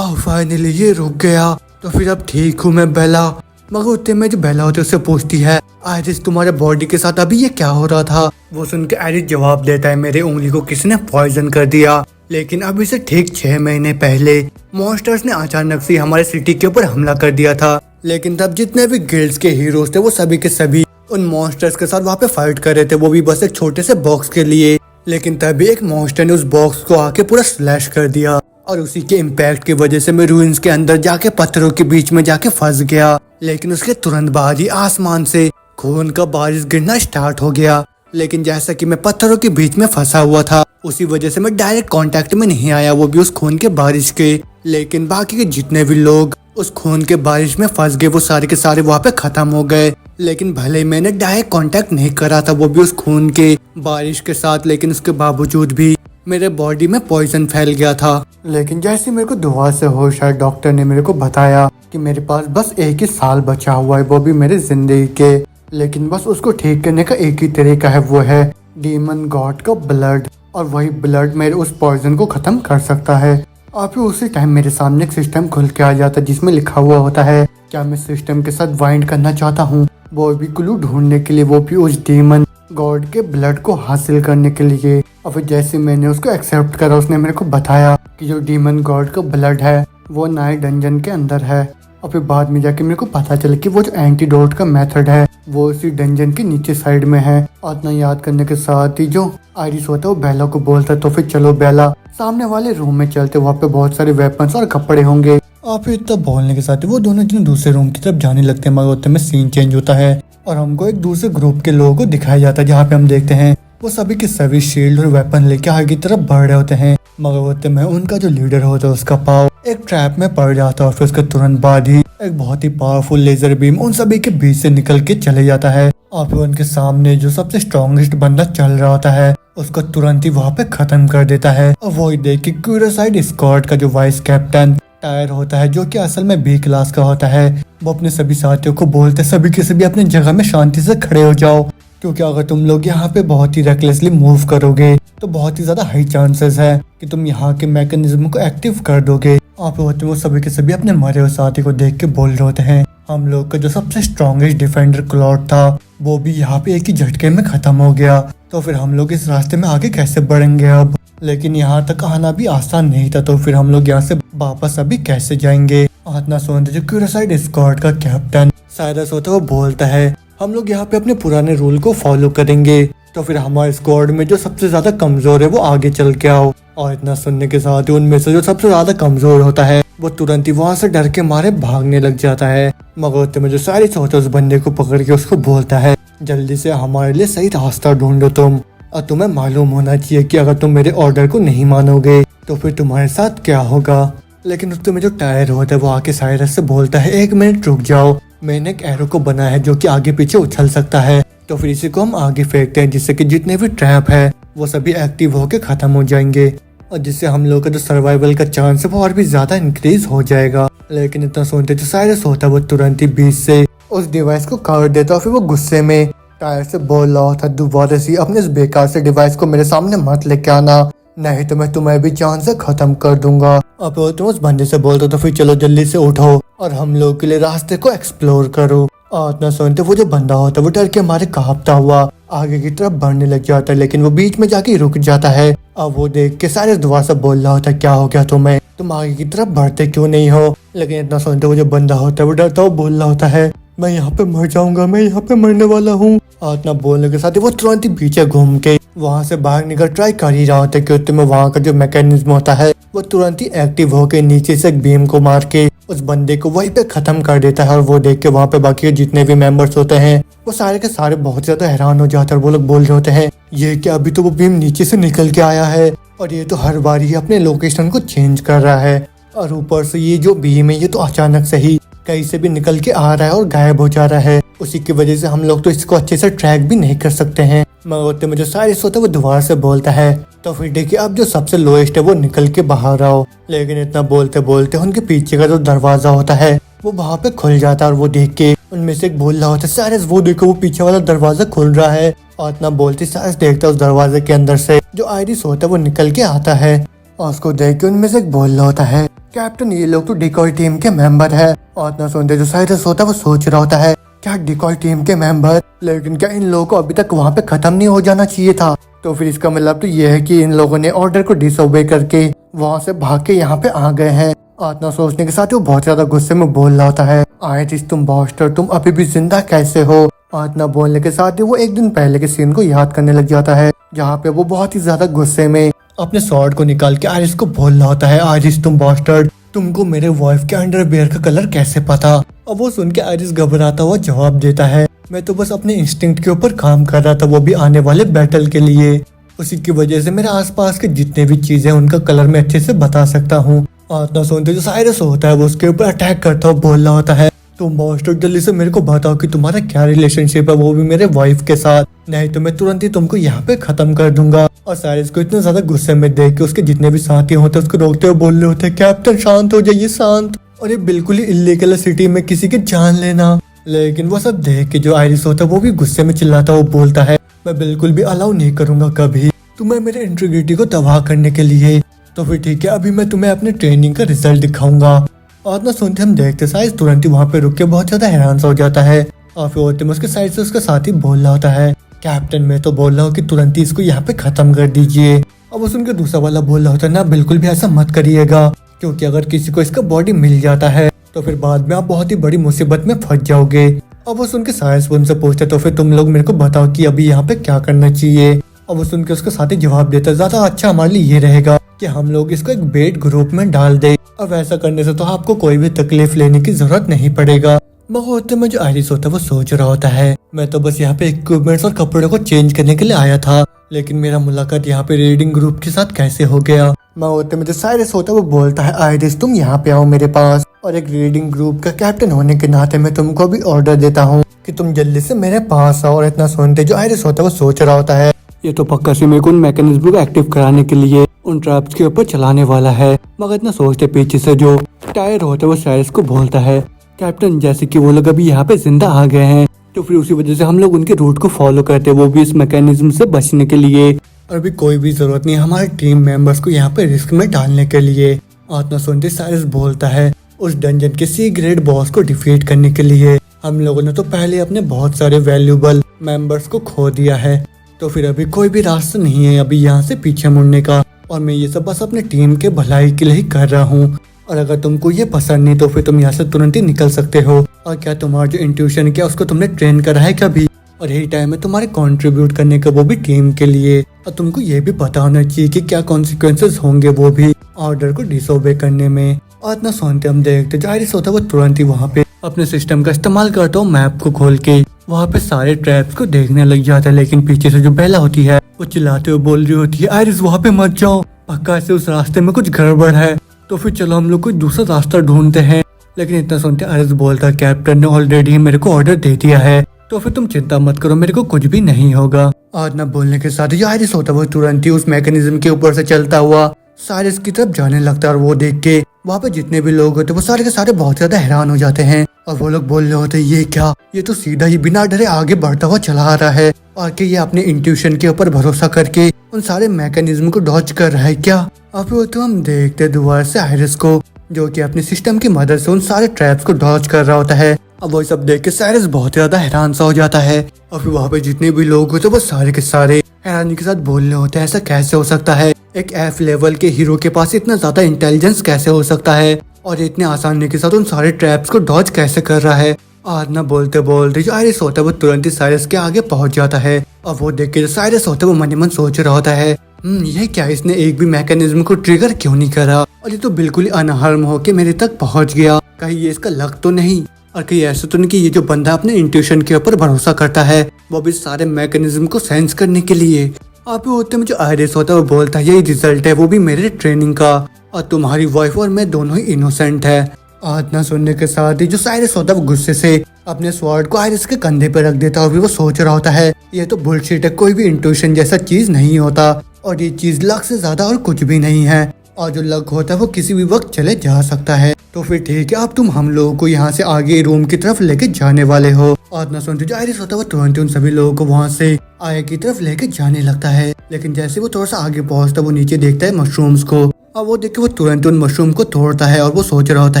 फाइनली ये रुक गया, तो फिर अब ठीक हूँ मैं बेला। मगर उतने में जो बेला होती है उससे पूछती है, आयरिस तुम्हारे बॉडी के साथ अभी ये क्या हो रहा था? वो सुन के आयरिस जवाब देता है, मेरे उंगली को किसी ने पॉइजन कर दिया, लेकिन अभी से ठीक 6 महीने पहले मॉन्स्टर्स ने अचानक से हमारे सिटी के ऊपर हमला कर दिया था। लेकिन तब जितने भी गिल्ड्स के हीरोज थे वो सभी के सभी उन मॉन्स्टर्स के साथ वहाँ पे फाइट कर रहे थे, वो भी बस एक छोटे से बॉक्स के लिए। लेकिन तभी एक मॉन्स्टर ने उस बॉक्स को आके पूरा स्लैश कर दिया और उसी के इम्पैक्ट की वजह से मैं रूइंस के अंदर जाके पत्थरों के बीच में जाके फंस गया। लेकिन उसके तुरंत बाद ही आसमान से खून का बारिश गिरना स्टार्ट हो गया। लेकिन जैसा कि मैं पत्थरों के बीच में फंसा हुआ था उसी वजह से मैं डायरेक्ट कांटेक्ट में नहीं आया, वो भी उस खून के बारिश के। लेकिन बाकी के जितने भी लोग उस खून के बारिश में फंस गए वो सारे के सारे वहाँ पे खत्म हो गए। लेकिन भले मैंने डायरेक्ट कांटेक्ट नहीं करा था वो भी उस खून के बारिश के साथ, लेकिन उसके बावजूद भी मेरे बॉडी में पॉइजन फैल गया था। लेकिन जैसे मेरे को दुआ से होश आया, डॉक्टर ने मेरे को बताया कि मेरे पास बस 1 ही साल बचा हुआ है, वो भी मेरे जिंदगी के। लेकिन बस उसको ठीक करने का एक ही तरीका है, वो है डीमन गॉड का ब्लड। और वही ब्लड मेरे उस पॉइजन को खत्म कर सकता है। और फिर उसी टाइम मेरे सामने एक सिस्टम खुल के आ जाता है जिसमें लिखा हुआ होता है, क्या मैं सिस्टम के साथ वाइंड करना चाहता हूँ, वो भी क्लू ढूंढने के लिए, वो भी उस डीमन गॉड के ब्लड को हासिल करने के लिए। और फिर जैसे मैंने उसको एक्सेप्ट करा उसने मेरे को बताया कि जो डीमन गॉड का ब्लड है वो नाइट डंजन के अंदर है। और फिर बाद में जाके मेरे को पता चला कि वो जो एंटीडोट का मेथड है वो उसी डंजन के नीचे साइड में है। और इतना याद करने के साथ ही जो आयरिस होता है वो बेला को बोलता है, तो फिर चलो बेला सामने वाले रूम में चलते, वहाँ पे बहुत सारे वेपन्स और कपड़े होंगे। और फिर इतना बोलने के साथ ही वो दोनों जन दूसरे रूम की तरफ जाने लगते हैं। मगर उतने में सीन चेंज होता है और हमको एक दूसरे ग्रुप के लोगों को दिखाया जाता है जहाँ पे हम देखते हैं वो सभी के सभी शील्ड और वेपन लेके आगे की तरफ बढ़ रहे होते हैं। मगर होते में उनका जो लीडर होता है उसका पाव एक ट्रैप में पड़ जाता है और फिर उसके तुरंत बाद ही एक बहुत ही पावरफुल लेजर बीम उन सभी के बीच से निकल के चले जाता है। और फिर उनके सामने जो सबसे स्ट्रॉन्गेस्ट बंदा चल रहा होता है उसको तुरंत ही वहाँ पे खत्म कर देता है। और वही देख के क्यूरोसाइड स्क्वाड का जो वाइस कैप्टन टायर होता है, जो कि असल में बी क्लास का होता है, वो अपने सभी साथियों को बोलते सभी के सभी अपनी जगह में शांति से खड़े हो जाओ, क्योंकि अगर तुम लोग यहाँ पे बहुत ही रेकलेसली मूव करोगे तो बहुत ही ज्यादा हाई चांसेस है कि तुम यहाँ के मैकेनिज्म को एक्टिव कर दोगे। आप होते वो सभी के सभी अपने मरे हुए साथी को देख के बोल रहे होते हैं, हम लोग का जो सबसे स्ट्रॉन्गेस्ट डिफेंडर क्लॉड था वो भी यहाँ पे एक ही झटके में खत्म हो गया, तो फिर हम लोग इस रास्ते में आगे कैसे बढ़ेंगे अब। लेकिन यहाँ तक आना भी आसान नहीं था, तो फिर हम लोग यहाँ से वापस अभी कैसे जाएंगे। इतना सोचते जो क्यूरोसाइड स्क्वाड का कैप्टन साइरस होता है वो बोलता है, हम लोग यहाँ पे अपने पुराने रूल को फॉलो करेंगे, तो फिर हमारे स्क्वाड में जो सबसे ज्यादा कमजोर है वो आगे चल के आओ। और इतना सुनने के साथ ही उनमें से जो सबसे ज्यादा कमजोर होता है वो तुरंत ही वहाँ से डर के मारे भागने लग जाता है। मगर में जो साइरस होता है उस बंदे को पकड़ के उसको बोलता है, जल्दी से हमारे लिए सही रास्ता ढूंढो तुम, और तुम्हें मालूम होना चाहिए कि अगर तुम मेरे ऑर्डर को नहीं मानोगे तो फिर तुम्हारे साथ क्या होगा। लेकिन उसमें जो टायर होता है वो आके साइरस से बोलता है, 1 मिनट रुक जाओ, मैंने एक एरो को बनाया है जो कि आगे पीछे उछल सकता है, तो फिर इसी को हम आगे फेंकते हैं जिससे कि जितने भी ट्रैप है वो सभी एक्टिव होके खत्म हो जाएंगे, और जिससे हम लोग का जो सर्वाइवल का चांस है वो और भी ज्यादा इंक्रीज हो जाएगा। लेकिन इतना सोचते जो साइरस होता है वो तुरंत ही बीच से उस डिवाइस को काट देता और फिर वो गुस्से में टायर से बोल रहा था, दोबारा से अपने इस बेकार से डिवाइस को मेरे सामने मत लेके आना, नहीं तो मैं तुम्हें भी जान से खत्म कर दूंगा। अब तुम उस बंदे से बोलते तो फिर चलो जल्दी से उठो और हम लोग के लिए रास्ते को एक्सप्लोर करो। और इतना सुनते वो जो बंदा होता है वो डर के हमारे कांपता हुआ आगे की तरफ बढ़ने लग जाता है, लेकिन वो बीच में जाके रुक जाता है। अब वो देख के सारे दोबारा से बोल रहा होता है, क्या हो गया तुम्हें, तुम आगे की तरफ बढ़ते क्यों नहीं हो। लेकिन इतना सुनते वो जो बंदा होता है वो डरता हुआ बोल रहा होता है, मैं यहाँ पे मर जाऊंगा, मैं यहाँ पे मरने वाला हूँ। और इतना बोलने के साथ ही वो तुरंत ही पीछे घूम के वहाँ से बाहर निकल ट्राई कर ही रहा होता है, क्योंकि में वहाँ का जो मैकेनिज्म होता है वो तुरंत ही एक्टिव होके नीचे से एक बीम को मार के उस बंदे को वहीं पे खत्म कर देता है। और वो देख के वहाँ पे बाकी के जितने भी मेंबर्स होते हैं वो सारे के सारे बहुत ज्यादा हैरान हो जाते हैं। और वो लोग बोल रहे होते हैं ये क्या, अभी तो वो बीम नीचे से निकल के आया है और ये तो हर बार ही अपने लोकेशन को चेंज कर रहा है, और ऊपर से ये जो बीम है ये तो अचानक से ही कहीं से भी निकल के आ रहा है और गायब हो जा रहा है। उसी की वजह से हम लोग तो इसको अच्छे से ट्रैक भी नहीं कर सकते हैं। मगर में जो साइरस होता है वो दोबारा से बोलता है तो फिर देखिए अब जो सबसे लोएस्ट है वो निकल के बाहर आओ। लेकिन इतना बोलते बोलते उनके पीछे का जो दरवाजा होता है वो वहाँ पे खुल जाता है। और वो देख के उनमें से एक बोल रहा होता है साइरस वो देखो वो पीछे वाला दरवाजा खुल रहा है। और इतना बोलते साइरस देखता है उस दरवाजे के अंदर से जो आयरिस होता है वो निकल के आता है। और उसको देख के उनमें से एक बोल रहा होता है कैप्टन ये लोग तो डिकॉय टीम के मेंबर है। और इतना सुनते जो साइरस होता है वो सोच रहा होता है क्या डिकॉय टीम के मेंबर, लेकिन क्या इन लोगों को अभी तक वहाँ पे खत्म नहीं हो जाना चाहिए था। तो फिर इसका मतलब तो ये है कि इन लोगों ने ऑर्डर को डिसओबे करके वहाँ से भाग के यहाँ पे आ गए हैं। इतना सोचने के साथ वो बहुत ज्यादा गुस्से में बोल रहा होता है आयरिस तुम बॉस्टर तुम अभी भी जिंदा कैसे हो। और इतना बोलने के साथ ही वो एक दिन पहले के सीन को याद करने लग जाता है जहाँ पे वो बहुत ही ज्यादा गुस्से में अपने स्वॉर्ड को निकाल के आयरिस को बोल रहा होता है आयरिस तुम बॉस्टर तुमको मेरे वाइफ के अंडरवियर का कलर कैसे पता। अब वो सुन के आयरिस घबराता हुआ जवाब देता है मैं तो बस अपने इंस्टिंक्ट के ऊपर काम कर रहा था, वो भी आने वाले बैटल के लिए। उसी की वजह से मेरे आसपास के जितने भी चीजें उनका कलर मैं अच्छे से बता सकता हूँ। और इतना सुनते जो साइरस होता है वो उसके ऊपर अटैक करता हुआ बोल रहा होता है तुम बॉस्टर जल्दी से मेरे को बताओ कि तुम्हारा क्या रिलेशनशिप है, वो भी मेरे वाइफ के साथ, नहीं तो मैं तुरंत ही तुमको यहाँ पे खत्म कर दूंगा। और साइरस को इतना ज्यादा गुस्से में देख के उसके जितने भी साथी होते हैं उसको रोकते हुए बोल रहे होते हैं कैप्टन शांत हो जाइए शांत, और ये बिल्कुल ही इल्लीगल सिटी में किसी की जान लेना। लेकिन वो सब देख के जो आयरिस होता है वो भी गुस्से में चिल्लाता हुआ बोलता है मैं बिल्कुल भी अलाउ नहीं करूंगा कभी तुम्हें मेरे इंटीग्रिटी को तबाह करने के लिए। तो फिर ठीक है अभी मैं तुम्हें अपने ट्रेनिंग का रिजल्ट दिखाऊंगा। और ना सुनते हम देखते साइज तुरंत ही वहाँ पे रुक के बहुत ज्यादा हैरान सा हो जाता है। और फिर होते उसके साइड से उसका साथी बोल रहा होता है कैप्टन मैं तो बोल रहा हूँ कि तुरंत ही इसको यहाँ पे खत्म कर दीजिए। अब वो सुनकर दूसरा वाला बोल रहा होता है ना बिल्कुल भी ऐसा मत करिएगा, क्योंकि अगर किसी को इसका बॉडी मिल जाता है तो फिर बाद में आप बहुत ही बड़ी मुसीबत में फंस जाओगे। अब वो सुन के साइंस उनसे पूछते तो फिर तुम लोग मेरे को बताओ कि अभी यहाँ पे क्या करना चाहिए। अब वो सुन के उसका साथी जवाब देता है ज्यादा अच्छा हमारे लिए ये रहेगा कि हम लोग इसको एक बेट ग्रुप में डाल दे, और वैसा करने से तो आपको कोई भी तकलीफ लेने की जरूरत नहीं पड़ेगा। मगर होते में जो आयरिस होता है वो सोच रहा होता है मैं तो बस यहाँ पे इक्विपमेंट्स और कपड़ों को चेंज करने के लिए आया था, लेकिन मेरा मुलाकात यहाँ पे रीडिंग ग्रुप के साथ कैसे हो गया। मैं होते में जो साइरस होता है वो बोलता है आयरिस तुम यहाँ पे आओ मेरे पास, और एक रीडिंग ग्रुप का कैप्टन होने के नाते मैं तुमको भी ऑर्डर देता हूँ कि तुम जल्दी से मेरे पास आओ। और इतना सुनते जो आयरिस होता है वो सोच रहा होता है ये तो पक्का से मेरे को उन मैकेनिज्म को एक्टिव कराने के लिए उन ट्रैप्स के ऊपर चलाने वाला है। मगर इतना सोचते पीछे से जो टायर होता है वो साइरस को बोलता है कैप्टन जैसे कि वो लोग अभी यहाँ पे जिंदा आ गए हैं तो फिर उसी वजह से हम लोग उनके रूट को फॉलो करते हैं, वो भी इस मैकेनिज्म से बचने के लिए। और अभी कोई भी जरूरत नहीं हमारे टीम मेंबर्स को यहाँ पे रिस्क में डालने के लिए। आत्मा सुनते साइरस बोलता है उस डंजन के सी ग्रेड बॉस को डिफीट करने के लिए हम लोगों ने तो पहले अपने बहुत सारे वैल्यूबल मेंबर्स को खो दिया है, तो फिर अभी कोई भी रास्ता नहीं है अभी यहाँ से पीछे मुड़ने का, और मैं ये सब बस अपने टीम के भलाई के लिए ही कर रहा हूँ। और अगर तुमको ये पसंद नहीं तो फिर तुम यहाँ से तुरंत ही निकल सकते हो। और क्या तुम्हारा जो इंट्यूशन क्या उसको तुमने ट्रेन करा है कभी, और यही टाइम है तुम्हारे कंट्रीब्यूट करने का, वो भी टीम के लिए। और तुमको ये भी पता होना चाहिए कि क्या कॉन्सिक्वेंसेस होंगे वो भी ऑर्डर को डिसओबे करने में। और इतना सुनते हम देखते जो आयरिस होता है वो तुरंत ही वहाँ पे अपने सिस्टम का इस्तेमाल करता हूँ मैप को खोल के वहाँ पे सारे ट्रैप्स को देखने लग जाता है। लेकिन पीछे से जो बेला होती है वो चिल्लाते हुए बोल रही होती है आयरिस वहाँ पे मत जाओ, पक्का से उस रास्ते में कुछ गड़बड़ है, तो फिर चलो हम लोग कोई दूसरा रास्ता ढूंढते हैं। लेकिन इतना सुनते आयरिस बोलता है कैप्टन ने ऑलरेडी मेरे को ऑर्डर दे दिया है, तो फिर तुम चिंता मत करो मेरे को कुछ भी नहीं होगा। और न बोलने के साथ ही आयरिस होता है वो तुरंत ही उस मैकेनिज्म के ऊपर से चलता हुआ साइरस की तरफ जाने लगता है। और वो देख के वहाँ पे जितने भी लोग होते हैं वो सारे के सारे बहुत ज्यादा हैरान हो जाते हैं। और वो लोग बोल रहे होते हैं ये क्या, ये तो सीधा ही बिना डरे आगे बढ़ता हुआ चला आ रहा है, और कि ये अपने इंट्यूशन के ऊपर भरोसा करके उन सारे मैकेनिज्म को डॉज कर रहा है क्या। अब वो तो हम देखते दोबारा से आयरिस को जो कि अपने सिस्टम की मदद से उन सारे ट्रैप्स को डॉज कर रहा होता है। अब वो सब देख के साइरस बहुत ज्यादा हैरान सा हो जाता है। और फिर वहाँ पे जितने भी लोग होते हैं वो सारे के सारे हैरानी के साथ बोल रहे होते हैं ऐसा कैसे हो सकता है, एक एफ लेवल के हीरो के पास इतना ज्यादा इंटेलिजेंस कैसे हो सकता है, और इतने आसानी के साथ उन सारे ट्रैप्स को डॉज कैसे कर रहा है। आज ना बोलते बोलते जो आयरिस होता है वो तुरंत ही साइरस के आगे पहुंच जाता है। और वो देख के जो साइरस होता है वो मन ही मन सोच रहा होता है, ये क्या, इसने एक भी मैकेनिज्म को ट्रिगर क्यों नहीं करा, और ये तो बिल्कुल ही अनहार्म होके मेरे तक पहुंच गया। कहीं ये इसका लक तो नहीं, और कहीं ऐसा तो नहीं कि ये जो बंदा अपने इंट्यूशन के ऊपर भरोसा करता है वो भी सारे मैकेनिज्म को सेंस करने के लिए। आप होते में जो आयरिस होता है वो बोलता है, यही रिजल्ट है वो भी मेरे ट्रेनिंग का, और तुम्हारी वाइफ और मैं दोनों ही इनोसेंट है। आज ना सुनने के साथ ही जो साइरस होता है वो गुस्से से अपने स्वॉर्ड को आयरिस के कंधे पे रख देता है, और भी वो सोच रहा होता है ये तो बुलशिट है, कोई भी इंट्यूशन जैसा चीज नहीं होता, और ये चीज लक से ज्यादा और कुछ भी नहीं है, और जो लक होता है वो किसी भी वक्त चले जा सकता है। तो फिर ठीक है, अब तुम हम लोगों को यहाँ से आगे रूम की तरफ लेके जाने वाले हो। और ना सुनते जो आयरिस होता है वो तुरंत उन सभी लोगों को वहाँ से आगे की तरफ लेके जाने लगता है। लेकिन जैसे वो थोड़ा सा आगे पहुँचता है वो नीचे देखता है मशरूम्स को, और वो देख के वो तुरंत उन मशरूम को तोड़ता है, और वो सोच रहा होता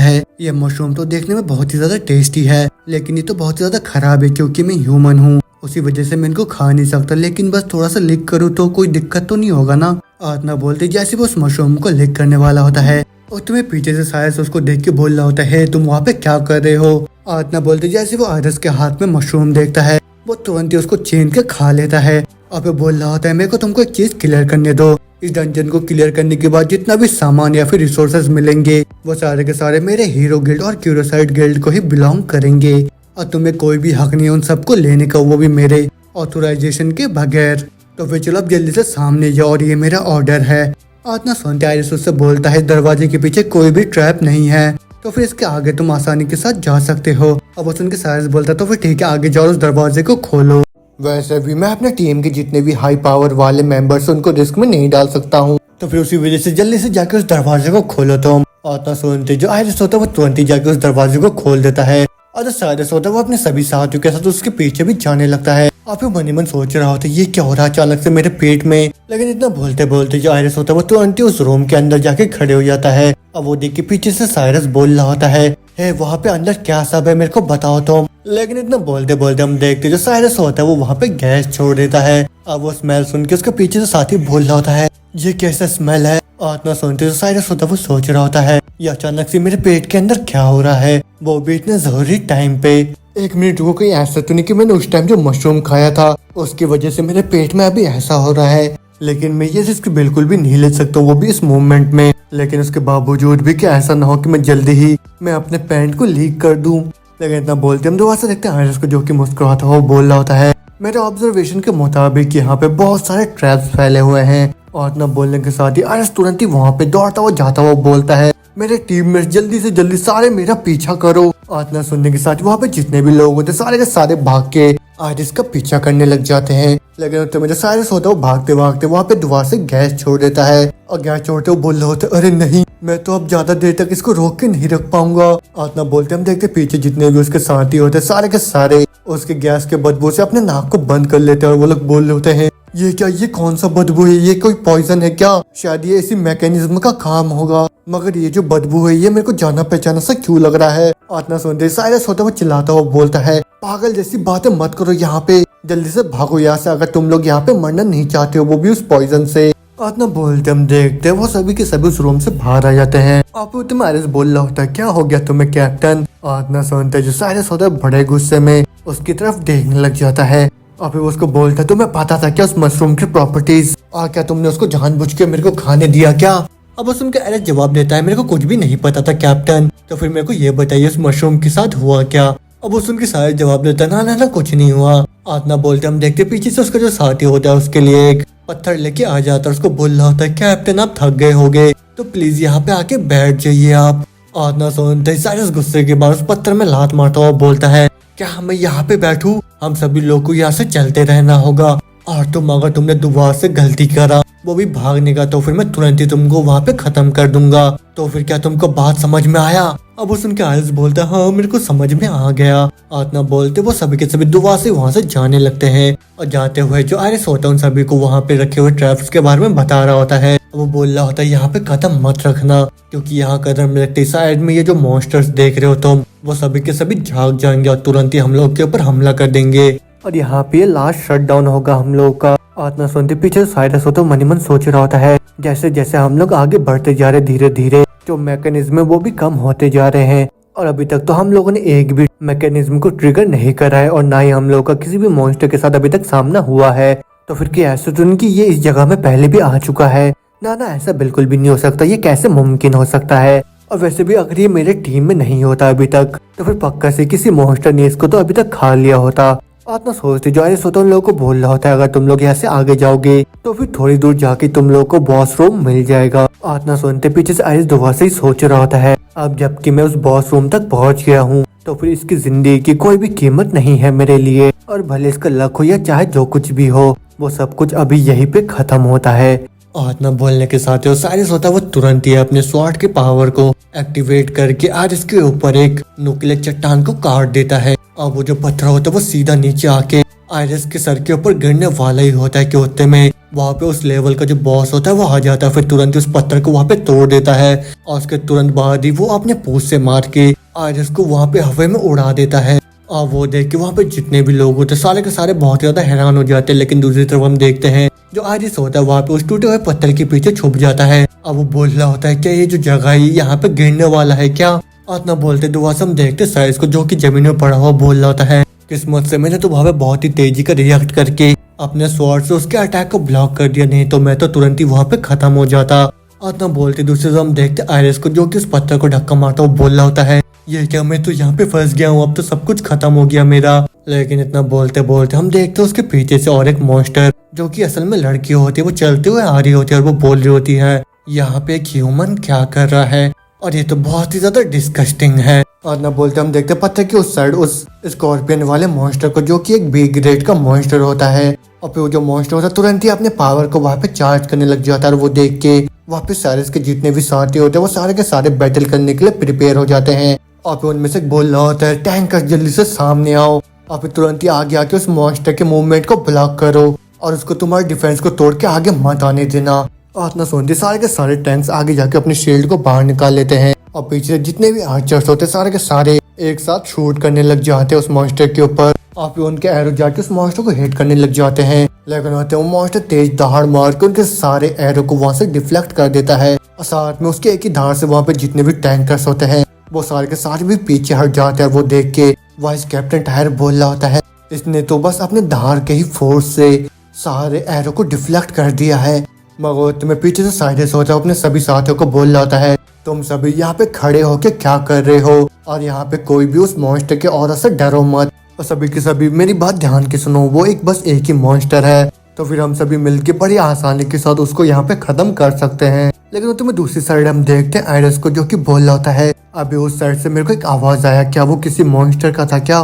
है ये मशरूम तो देखने में बहुत ही ज्यादा टेस्टी है, लेकिन ये तो बहुत ज्यादा खराब है क्योंकि मैं ह्यूमन हूँ, उसी वजह से मैं इनको खा नहीं सकता, लेकिन बस थोड़ा सा लिक करूँ तो कोई दिक्कत तो नहीं होगा ना। आतना बोलते जैसे वो उस मशरूम को लिक करने वाला होता है और तुम्हें पीछे से सायस उसको देख के बोल रहा होता है, तुम वहाँ पे क्या कर रहे हो। आतना बोलते जैसे वो आयरस के हाथ में मशरूम देखता है वो तुरंत ही उसको छीन के खा लेता है, और फिर बोल रहा होता है मेरे को तुमको एक चीज क्लियर करने दो, इस डंजन को क्लियर करने के बाद जितना भी सामान या फिर रिसोर्सेज मिलेंगे वो सारे के सारे मेरे हीरो गिल्ड और क्यूरोसाइड गिल्ड को ही बिलोंग करेंगे, और तुम्हें कोई भी हक नहीं है उन सबको लेने का, वो भी मेरे ऑथोराइजेशन के बगैर। तो फिर चलो अब जल्दी से सामने जाओ और ये मेरा ऑर्डर है। आतना सुनते आयरिस उससे बोलता है दरवाजे के पीछे कोई भी ट्रैप नहीं है, तो फिर इसके आगे तुम आसानी के साथ जा सकते हो। अब वो सुन के सायस बोलता तो फिर ठीक है आगे जाओ उस दरवाजे को खोलो। वैसे भी मैं अपने टीम के जितने भी हाई पावर वाले मेंबर्स उनको रिस्क में नहीं डाल सकता हूँ, तो फिर उसी वजह से जल्दी से जाके उस दरवाजे को खोलो तुम। आतना सुनते जो आयरिस होता है वो तुरंत ही जाके उस दरवाजे को खोल देता है, और जो सायरिस होता है वो अपने सभी साथियों के साथ उसके पीछे भी जाने लगता है। और फिर मन ही मन सोच रहा होता है ये क्या हो रहा है अचानक से मेरे पेट में, लेकिन इतना बोलते बोलते जो आयरिस होता है वो तुरंत ही उस रूम के अंदर जाके खड़े हो जाता है। अब वो देख के पीछे से सायरिस बोल रहा होता है वहाँ पे अंदर क्या सब है मेरे को बताओ तुम। लेकिन इतना बोलते बोलते हम देखते जो सायरिस होता है वो वहाँ पे गैस छोड़ देता है। अब वो स्मेल सुन के उसके पीछे से साथी बोल रहा होता है ये कैसा स्मेल है। आतना सुनते जो सायरिस होता है वो सोच रहा होता है ये अचानक से मेरे पेट के अंदर क्या हो रहा है, वो भी इतने जरूरी टाइम पे। एक मिनट रुको, कहीं ऐसा तो नहीं कि मैंने उस टाइम जो मशरूम खाया था उसकी वजह से मेरे पेट में अभी ऐसा हो रहा है, लेकिन मैं ये रिस्क बिल्कुल भी नहीं ले सकता वो भी इस मूवमेंट में। लेकिन उसके बावजूद भी कि ऐसा ना हो कि मैं जल्दी ही मैं अपने पैंट को लीक कर दूं। लेकिन इतना बोलते हम दोबारा से देखते हैं आयरिस को जो कि मुस्कुराता हुआ बोल रहा होता है मेरे ऑब्जर्वेशन के मुताबिक यहाँ पे बहुत सारे ट्रैप्स फैले हुए हैं। और इतना बोलने के साथ ही आयरिस तुरंत ही वहाँ पे दौड़ता हुआ जाता हुआ बोलता है मेरे टीम में जल्दी से जल्दी सारे मेरा पीछा करो। आतना सुनने के साथ वहाँ पे जितने भी लोग होते सारे के सारे भाग के आयरिस का पीछा करने लग जाते हैं। लेकिन उसमें जो सायरिस होता है वो भागते भागते वहाँ पे दीवार से गैस छोड़ देता है, और गैस छोड़ते वो बोल रहे होते अरे नहीं मैं तो अब ज्यादा देर तक इसको रोक के नहीं रख पाऊंगा। आतना बोलते हम देखते पीछे जितने भी उसके साथी होते सारे के सारे उसके गैस के बदबू से अपने नाक को बंद कर लेते हैं, और वो लोग बोल रहे होते हैं ये क्या, ये कौन सा बदबू है, ये कोई पॉइजन है क्या, शायद ये इसी मैकेनिज्म का काम होगा, मगर ये जो बदबू है ये मेरे को जाना पहचाना सा क्यों लग रहा है। आतना सुनते सायरिस होता है वो चिल्लाता हुआ बोलता है पागल जैसी बातें मत करो, यहाँ पे जल्दी से भागो यहाँ से अगर तुम लोग यहाँ पे मरना नहीं चाहते हो, वो भी उस पॉइजन से। आतना बोलते हम देखते हैं वो सभी के सभी उस रूम से बाहर आ जाते हैं। आप तुम्हें आयरिस बोल रहा होता है क्या हो गया तुम्हें कैप्टन। आतना सुनते जो सायरिस होता है बड़े गुस्से में उसकी तरफ देखने लग जाता है, और फिर उसको बोलता है तुम्हें पता था क्या उस मशरूम की प्रॉपर्टीज, और क्या तुमने उसको जानबूझ के मेरे को खाने दिया क्या। अब उस उनके आयरिस जवाब देता है मेरे को कुछ भी नहीं पता था कैप्टन, तो फिर मेरे को ये बताइए उस मशरूम के साथ हुआ क्या। अब उस उनके सारे जवाब देता है ना ना ना कुछ नहीं हुआ। आतना बोलते हम देखते पीछे से उसका जो साथी होता है उसके लिए एक पत्थर लेके आ जाता है, उसको बोल रहा होता है कैप्टन आप थक गए होगे तो प्लीज यहाँ पे आके बैठ जाइए आप। आतना सुनते सायरिस गुस्से के बाद उस पत्थर में लात मारता हुआ बोलता है क्या मैं यहाँ पे बैठूं, हम सभी लोग को यहाँ से चलते रहना होगा, और तुम अगर तुमने दोबारा से गलती करा वो भी भागने का तो फिर मैं तुरंत ही तुमको वहाँ पे खत्म कर दूंगा। तो फिर क्या तुमको बात समझ में आया। अब वो सुन के आयरिस बोलता है हाँ मेरे को समझ में आ गया। आतना बोलते वो सभी के सभी दोबारा से वहाँ से जाने लगते हैं, और जाते हुए जो आयरिस होता है उन सभी को वहाँ पे रखे हुए ट्रैप्स के बारे में बता रहा होता है। वो बोल रहा होता है यहाँ पे कदम मत रखना, क्योंकि यहाँ कदम रखते साइड में ये जो मॉन्स्टर्स देख रहे हो तुम वो सभी के सभी झाग जाएंगे और तुरंत ही हम लोग के ऊपर हमला कर देंगे, और यहाँ पे लास्ट शटडाउन होगा हम लोग का। आतना सुनते पीछे सायरिस होता है मन ही मन सोच रहा होता है जैसे जैसे हम लोग आगे बढ़ते जा रहे धीरे धीरे जो मैकेनिज्म है वो भी कम होते जा रहे हैं, और अभी तक तो हम लोगों ने एक भी मैकेनिज्म को ट्रिगर नहीं करा है और ना ही हम लोगों का किसी भी मॉन्स्टर के साथ अभी तक सामना हुआ है। तो फिर क्या ऐसा तो नहीं कि ये इस जगह में पहले भी आ चुका है? ना ना, ऐसा बिल्कुल भी नहीं हो सकता। ये कैसे मुमकिन हो सकता है? और वैसे भी अगर ये मेरे टीम में नहीं होता अभी तक तो फिर पक्का से किसी मॉन्स्टर ने इसको तो अभी तक खा लिया होता। आत्मा सोचती जो आयरिस होता उन लोगों को बोल रहा होता है अगर तुम लोग यहाँ से आगे जाओगे तो फिर थोड़ी दूर जाके तुम लोगों को बॉस रूम मिल जाएगा। आत्मा सुनते पीछे से आयरिस दोबारा से ही सोच रहा होता है अब जबकि मैं उस बॉस रूम तक पहुंच गया हूँ तो फिर इसकी जिंदगी की कोई भी कीमत नहीं है मेरे लिए। और भले इसका लक हो या चाहे जो कुछ भी हो वो सब कुछ अभी यहीं पे खत्म होता है। आत्मा बोलने के साथ ही साइरस होता है वो तुरंत ही अपने स्वॉर्ड के पावर को एक्टिवेट करके आयरिस के ऊपर एक नुकीले चट्टान को काट देता है। अब वो जो पत्थर होता है वो सीधा नीचे आके आयरिस के सर के ऊपर गिरने वाला ही होता है कि उतने में वहाँ पे उस लेवल का जो बॉस होता है वो आ जाता है। फिर तुरंत उस पत्थर को वहाँ पे तोड़ देता है और उसके तुरंत बाद ही वो अपने पूंछ से मार के आयरिस को वहाँ पे हवा में उड़ा देता है। और वो देख के वहाँ पे जितने भी लोग होते सारे के सारे बहुत ही ज्यादा हैरान हो जाते हैं। लेकिन दूसरी तरफ हम देखते हैं जो आयरिस होता है वहाँ पे उस टूटे हुए पत्थर के पीछे छुप जाता है। अब वो बोल रहा होता है क्या ये जो जगह है यहाँ पे गिरने वाला है क्या? आत्मा बोलते दुआ से हम देखते साइरस को जो कि जमीन में पड़ा हुआ बोल रहा होता है किस्मत से मैंने तो वहाँ पे बहुत ही तेजी का रिएक्ट करके अपने स्वॉर्ड से उसके अटैक को ब्लॉक कर दिया, नहीं तो मैं तो तुरंत ही वहाँ पे खत्म हो जाता। आत्मा बोलते दूसरे से हम देखते आयरिस को जो कि उस पत्थर को धक्का मारता वो बोल रहा होता है ये क्या मैं तो यहाँ पे फंस गया हूँ, अब तो सब कुछ खत्म हो गया मेरा। लेकिन इतना बोलते बोलते हम देखते उसके पीछे से और एक मॉन्स्टर जो कि असल में लड़की होती है वो चलते हुए आ रही होती है और वो बोल रही होती है यहाँ पे एक ह्यूमन क्या कर रहा है और ये तो बहुत ही ज्यादा डिस्गस्टिंग है। और ना बोलते हम देखते पत्थर की उस साइड उस स्कॉर्पियन वाले मॉन्स्टर को जो कि एक बिग ग्रेड का मॉन्स्टर होता है और फिर वो जो मॉन्स्टर होता है तुरंत ही अपने पावर को वहाँ पे चार्ज करने लग जाता है। और वो देख के वहाँ पे साइरस के जितने भी साथी होते हैं वो सारे के सारे बैटल करने के लिए प्रिपेयर हो जाते हैं। और फिर उनमें से बोल रहा होता है टैंकर्स जल्दी से सामने आओ और फिर तुरंत ही आगे आके उस मॉन्स्टर के मूवमेंट को ब्लॉक करो और उसको तुम्हारे डिफेंस को तोड़ के आगे मत आने देना। और इतना सुनते सारे के सारे टैंक्स आगे जाके अपने शील्ड को बाहर निकाल लेते हैं और पीछे जितने भी आर्चर्स होते सारे के सारे एक साथ शूट करने लग जाते हैं उस मॉन्स्टर के ऊपर और फिर उनके एरो जाके उस मॉन्स्टर को हिट करने लग जाते हैं। लेकिन होते वो मॉन्स्टर तेज दहाड़ मार के उनके सारे एरो को वहाँ से डिफ्लेक्ट कर देता है और साथ में उसके एक ही धार से वहाँ पे जितने भी टैंकर्स होते हैं वो सारे के सारे भी पीछे हट जाते हैं। वो देख के वाइस कैप्टन टायर बोल रहा होता है इसने तो बस अपने धार के ही फोर्स से सारे एरो को डिफ्लेक्ट कर दिया है। मगर तुम्हें पीछे से साइरस होता है अपने सभी साथियों को बोल रहा होता है तुम सभी यहाँ पे खड़े होके क्या कर रहे हो और यहाँ पे कोई भी उस मॉन्स्टर के ऑरा से डरो मत और सभी के सभी मेरी बात ध्यान के सुनो वो एक बस एक ही मॉन्स्टर है तो फिर हम सभी मिलके बड़ी आसानी के साथ उसको यहाँ पे खत्म कर सकते हैं। लेकिन तुम्हें दूसरी साइड हम देखते हैं आयरिस को जो कि बोल रहा होता है अभी उस साइड से मेरे को एक आवाज आया क्या वो किसी मॉन्स्टर का था क्या?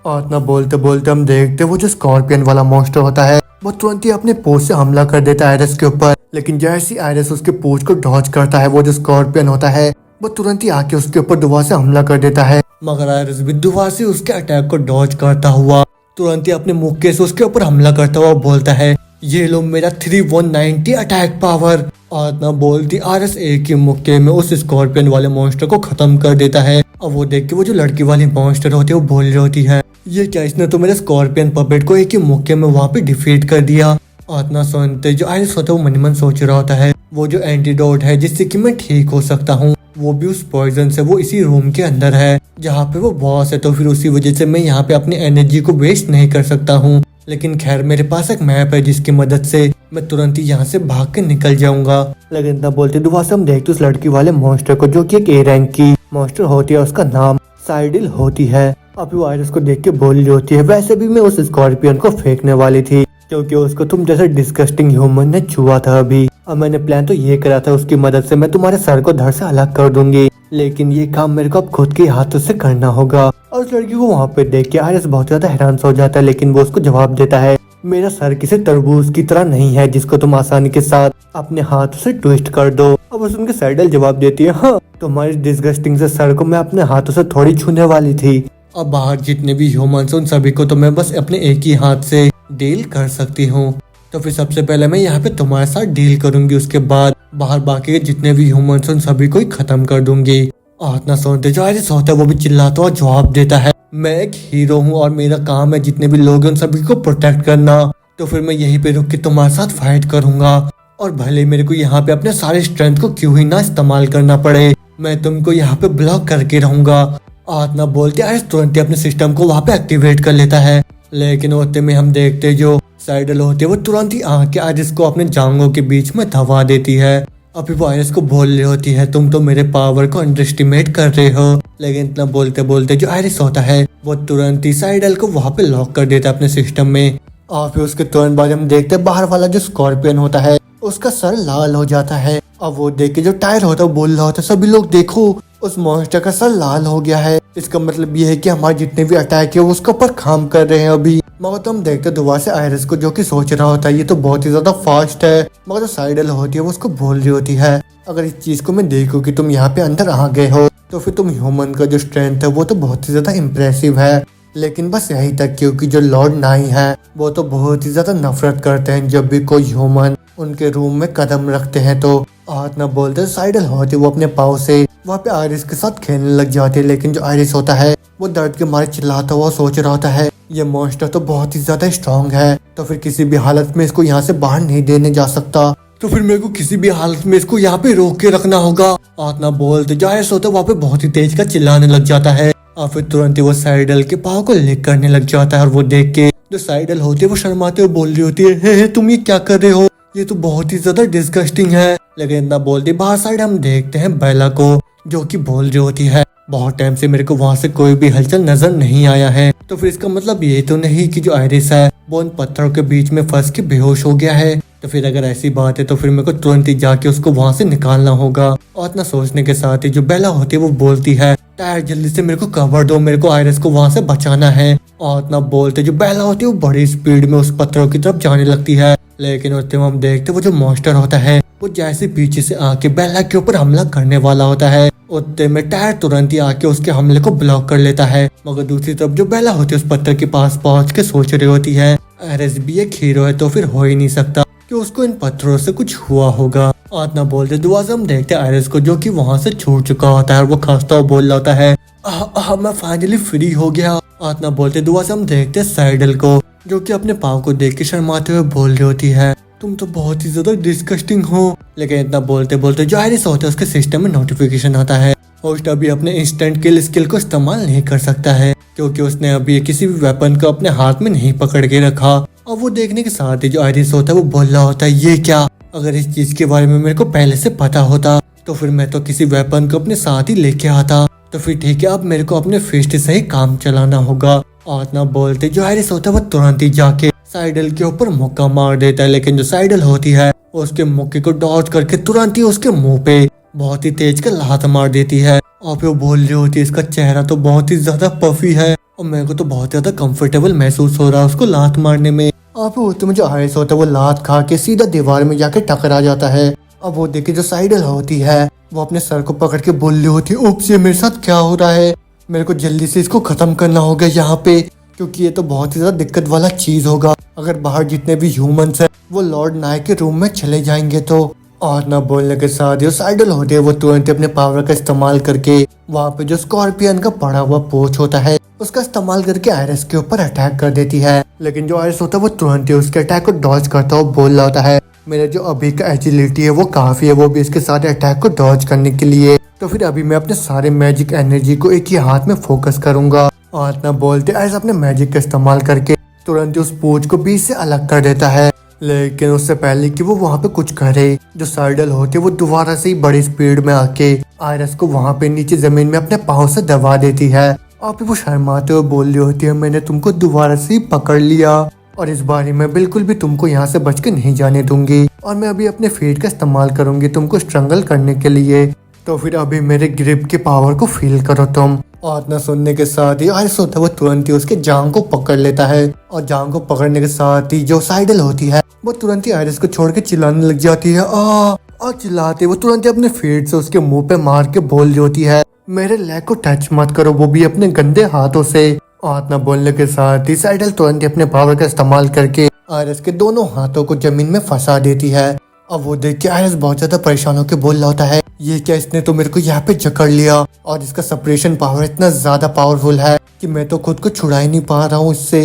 और इतना बोलते बोलते हम देखते वो जो स्कॉर्पियन वाला मॉन्स्टर होता है वो तुरंत ही अपने पूंछ से हमला कर देता है आयरिस के ऊपर। लेकिन जैसे ही आयरिस उसके पूंछ को डॉज करता है वो जो स्कॉर्पियन होता है वो तुरंत ही आके उसके ऊपर दोबारा से हमला कर देता है। मगर आयरिस भी दोबारा से उसके अटैक को डॉज करता हुआ तुरंत ही अपने मुक्के से उसके ऊपर हमला करता हुआ बोलता है ये लो मेरा 3190 अटैक पावर। और इतना बोलती आयरिस एक ही मुक्के में उस स्कॉर्पियन वाले मॉन्स्टर को खत्म कर देता है। और वो देख के वो जो लड़की वाली मॉन्स्टर होती है वो बोल रही होती है ये क्या इसने तो मेरे स्कॉर्पियन पपेट को एक ही मुक्के में वहाँ पे डिफीट कर दिया। और इतना सुनते जो आयरिस होता है वो मन मन सोच रहा होता है वो जो एंटीडोट है जिससे कि मैं ठीक हो सकता हूँ वो भी उस पॉइजन से वो इसी रूम के अंदर है जहाँ पे वो बॉस है तो फिर उसी वजह से मैं यहाँ पे अपनी एनर्जी को वेस्ट नहीं कर सकता हूँ। लेकिन खैर मेरे पास एक मैप है जिसकी मदद से मैं तुरंत ही यहाँ से भाग के निकल जाऊंगा। लेकिन तब बोलते दोबारा से हम देखते उस लड़की वाले मॉन्स्टर को जो कि एक ए रैंक की मॉन्स्टर होती है उसका नाम साइडिल होती है। अभी वो आयरिस को देख के बोल रही होती है वैसे भी मैं उस स्कॉर्पियन को फेंकने वाली थी क्योंकि उसको तुम जैसे डिस्गस्टिंग ह्यूमन ने छुआ था अभी और मैंने प्लान तो ये करा था उसकी मदद से मैं तुम्हारे सर को धड़ से अलग कर दूंगी। लेकिन ये काम मेरे को अब खुद के हाथों से करना होगा। और उस लड़की को वहाँ पे देख के आयरिस बहुत ज्यादा हैरान हो जाता है लेकिन वो उसको जवाब देता है मेरा सर किसी तरबूज की तरह नहीं है जिसको तुम आसानी के साथ अपने हाथों से ट्विस्ट कर दो। अब उस उनके साइडल जवाब देती है हाँ तुम्हारी डिस्गस्टिंग से सर को मैं अपने हाथों से थोड़ी छूने वाली थी। अब बाहर जितने भी ह्यूमंस उन सभी को तो मैं बस अपने एक ही हाथ से डील कर सकती हूँ। तो फिर सबसे पहले मैं यहाँ पे तुम्हारे साथ डील करूंगी उसके बाद बाहर बाकी के जितने भी ह्यूमंस उन सभी को ही खत्म कर दूंगी। और इतना सुनते जो आयरिस होता है वो भी चिल्लाता हुआ जवाब देता है मैं एक हीरो हूँ और मेरा काम है जितने भी लोग हैं उन सभी को प्रोटेक्ट करना। तो फिर मैं यहीं पे रुक के तुम्हारे साथ फाइट करूंगा और भले मेरे को यहाँ पे अपने सारे स्ट्रेंथ को क्यों ही ना इस्तेमाल करना पड़े मैं तुमको यहाँ पे ब्लॉक करके रहूंगा। आतना बोलते आयरिस तुरंत ही अपने सिस्टम को वहाँ पे एक्टिवेट कर लेता है। लेकिन होते में हम देखते जो साइडल होती है वो तुरंत ही आके आयरिस को अपने जांघों के बीच में दबा देती है। अभी वो आयरिस को बोल रही होती है तुम तो मेरे पावर को अंडर एस्टिमेट कर रहे हो। लेकिन इतना बोलते बोलते जो आयरिस होता है वो तुरंत ही साइडल को वहाँ पे लॉक कर देता है अपने सिस्टम में। और फिर उसके तुरंत बाद हम देखते हैं बाहर वाला जो स्कॉर्पियन होता है उसका सर लाल हो जाता है। अब वो देख के जो टायर होता है वो बोल रहा होता है सभी लोग देखो उस मॉन्स्टर का सर लाल हो गया है। इसका मतलब ये है कि हमारे जितने भी अटैक है वो उसके ऊपर काम कर रहे हैं अभी। मगर तो हम देखते दोबारा से आयरिस को जो कि सोच रहा होता है ये तो बहुत ही ज्यादा फास्ट है। मगर जो साइडल होती है वो उसको बोल रही होती है अगर इस चीज को मैं देखूं कि तुम यहाँ पे अंदर आ गए हो तो फिर तुम ह्यूमन का जो स्ट्रेंथ है वो तो बहुत ही ज्यादा इम्प्रेसिव है। लेकिन बस यही तक क्योंकि जो लॉर्ड नाई है वो तो बहुत ही ज्यादा नफरत करते हैं जब भी कोई ह्यूमन उनके रूम में कदम रखते हैं। तो आतना बोलते साइडल होती वो अपने पाँव से वहाँ पे आयरिस के साथ खेलने लग जाते हैं। लेकिन जो आयरिस होता है वो दर्द के मारे चिल्लाता हुआ सोच रहा होता है ये मॉन्स्टर तो बहुत ही ज्यादा स्ट्रांग है तो फिर किसी भी हालत में इसको यहाँ से बाहर नहीं देने जा सकता। तो फिर मेरे को किसी भी हालत में इसको यहाँ पे रोक के रखना होगा। आतना बोलते जो आयरिस होता है वहाँ पे बहुत ही तेज का चिल्लाने लग जाता है और फिर तुरंत ही वो साइडल के पाँव को लिक करने लग जाता है। और वो देख के जो साइडल होती है वो शर्माते हुए बोल रही होती है हे तुम ये क्या कर रहे हो ये तो बहुत ही ज्यादा डिस्गस्टिंग है। लेकिन इतना बोलते बाहर साइड हम देखते हैं बेला को जो कि बोल रही होती है बहुत टाइम से मेरे को वहाँ से कोई भी हलचल नजर नहीं आया है। तो फिर इसका मतलब ये तो नहीं कि जो आयरिस है वो उन पत्थरों के बीच में फंस के बेहोश हो गया है। तो फिर अगर ऐसी बात है तो फिर मेरे को तुरंत ही जाके उसको वहाँ से निकालना होगा। और इतना सोचने के साथ ही जो बेला होती है वो बोलती है टायर जल्दी से मेरे को कवर दो मेरे को आयरिस को वहाँ से बचाना है। और इतना बोलते जो बेला होती है वो बड़ी स्पीड में उस पत्थरों की तरफ जाने लगती है। लेकिन उतने हम देखते वो जो मॉन्स्टर होता है वो जैसे पीछे से आके बेला के ऊपर हमला करने वाला होता है उतने में टायर तुरंत ही आके उसके हमले को ब्लॉक कर लेता है। मगर दूसरी तरफ जो बेला होती है उस पत्थर के पास पहुंच के सोच रही होती है आयरिस भी एक हीरो है तो फिर हो ही नहीं सकता कि उसको इन पत्थरों से कुछ हुआ होगा। और इतना बोलते दुआ से हम देखते आयरिस को जो कि वहाँ से छूट चुका होता है और वो खांसता हुआ बोल रहा होता है मैं फाइनली फ्री हो गया। और इतना बोलते दुआ से हम देखते साइडल को जो कि अपने पाँव को देख के शर्माते हुए बोल रही होती है तुम तो बहुत ही ज्यादा डिस्गस्टिंग हो। लेकिन इतना बोलते बोलते जो आयरिस होता है उसके सिस्टम में नोटिफिकेशन आता है होस्ट अभी अपने इंस्टेंट किल स्किल को इस्तेमाल नहीं कर सकता है क्योंकि उसने अभी किसी भी वेपन को अपने हाथ में नहीं पकड़ के रखा। और वो देखने के साथ ही जो आयरिस होता है वो बोल रहा होता है ये क्या अगर इस चीज के बारे में मेरे को पहले से पता होता तो फिर मैं तो किसी वेपन को अपने साथ ही लेके आता। तो फिर ठीक है अब मेरे को अपने फिस्ट से ही काम चलाना होगा। और इतना बोलते जो आयरिस होता है वो तुरंत ही जाके साइडल के ऊपर मुक्का मार देता है। लेकिन जो साइडल होती है उसके मुक्के को डॉज करके तुरंत ही उसके मुंह पे बहुत ही तेज का लात मार देती है। और फिर वो बोल रही होती है इसका चेहरा तो बहुत ही ज्यादा पफी है और मेरे को तो बहुत ज्यादा कंफर्टेबल महसूस हो रहा है उसको लात मारने में। और फिर उसमें जो आयरिस होता है वो लात खा के सीधा दीवार में जाके टकरा जाता है। अब वो देखे जो साइडल होती है वो अपने सर को पकड़ के बोल रही होती है उप्स ये मेरे साथ क्या हो रहा है मेरे को जल्दी से इसको खत्म करना होगा यहाँ पे क्योंकि ये तो बहुत ही ज्यादा दिक्कत वाला चीज होगा अगर बाहर जितने भी ह्यूमंस है वो लॉर्ड नाई के रूम में चले जाएंगे तो। और ना बोलने के साथ जो साइडल होते है वो तुरंत अपने पावर का इस्तेमाल करके वहाँ पे जो स्कॉर्पियन का पड़ा हुआ पोच होता है उसका इस्तेमाल करके आयरिस के ऊपर अटैक कर देती है। लेकिन जो आयरिस होता है वो तुरंत ही उसके अटैक को डॉज करता हुआ बोल रहा होता है मेरा जो अभी का एजिलिटी है वो काफी है वो भी इसके सारे अटैक को डॉज करने के लिए। तो फिर अभी मैं अपने सारे मैजिक एनर्जी को एक ही हाथ में फोकस करूंगा। और इतना बोलते आयरिस अपने मैजिक का इस्तेमाल करके तुरंत उस पोच को बीच से अलग कर देता है। लेकिन उससे पहले कि वो वहाँ पे कुछ करे जो साइडल होती है वो दोबारा से ही बड़ी स्पीड में आके आयरिस को वहाँ पे नीचे जमीन में अपने पाँव से दबा देती है। और फिर वो शर्माते हुए बोल रही होती है मैंने तुमको दोबारा से ही पकड़ लिया और इस बारी में बिल्कुल भी तुमको यहाँ से बच के नहीं जाने दूंगी और मैं अभी अपने फीट का इस्तेमाल करूंगी तुमको स्ट्रगल करने के लिए। तो फिर अभी मेरे ग्रिप की पावर को फील करो तुम। और इतना सुनने के साथ ही आयरिस होता है वो तुरंत ही उसके जांग को पकड़ लेता है और जांग को पकड़ने के साथ ही जो साइडल होती है वो तुरंत ही आयरिस को छोड़ के चिल्लाने लग जाती है और चिल्लाते वो तुरंत ही अपने फीट से उसके मुंह पे मार के बोल रही होती है मेरे लेग को टच मत करो वो भी अपने गंदे हाथों से। और इतना बोलने के साथ ही साइडल तुरंत ही अपने पावर का इस्तेमाल करके आयरिस के दोनों हाथों को जमीन में फंसा देती है। अब वो देख के आयरिस बहुत ज्यादा परेशान होकर बोल रहा होता है ये क्या इसने तो मेरे को यहाँ पे जकड़ लिया और इसका सेपरेशन पावर इतना ज्यादा पावरफुल है कि मैं तो खुद को छुड़ा ही नहीं पा रहा हूँ इससे।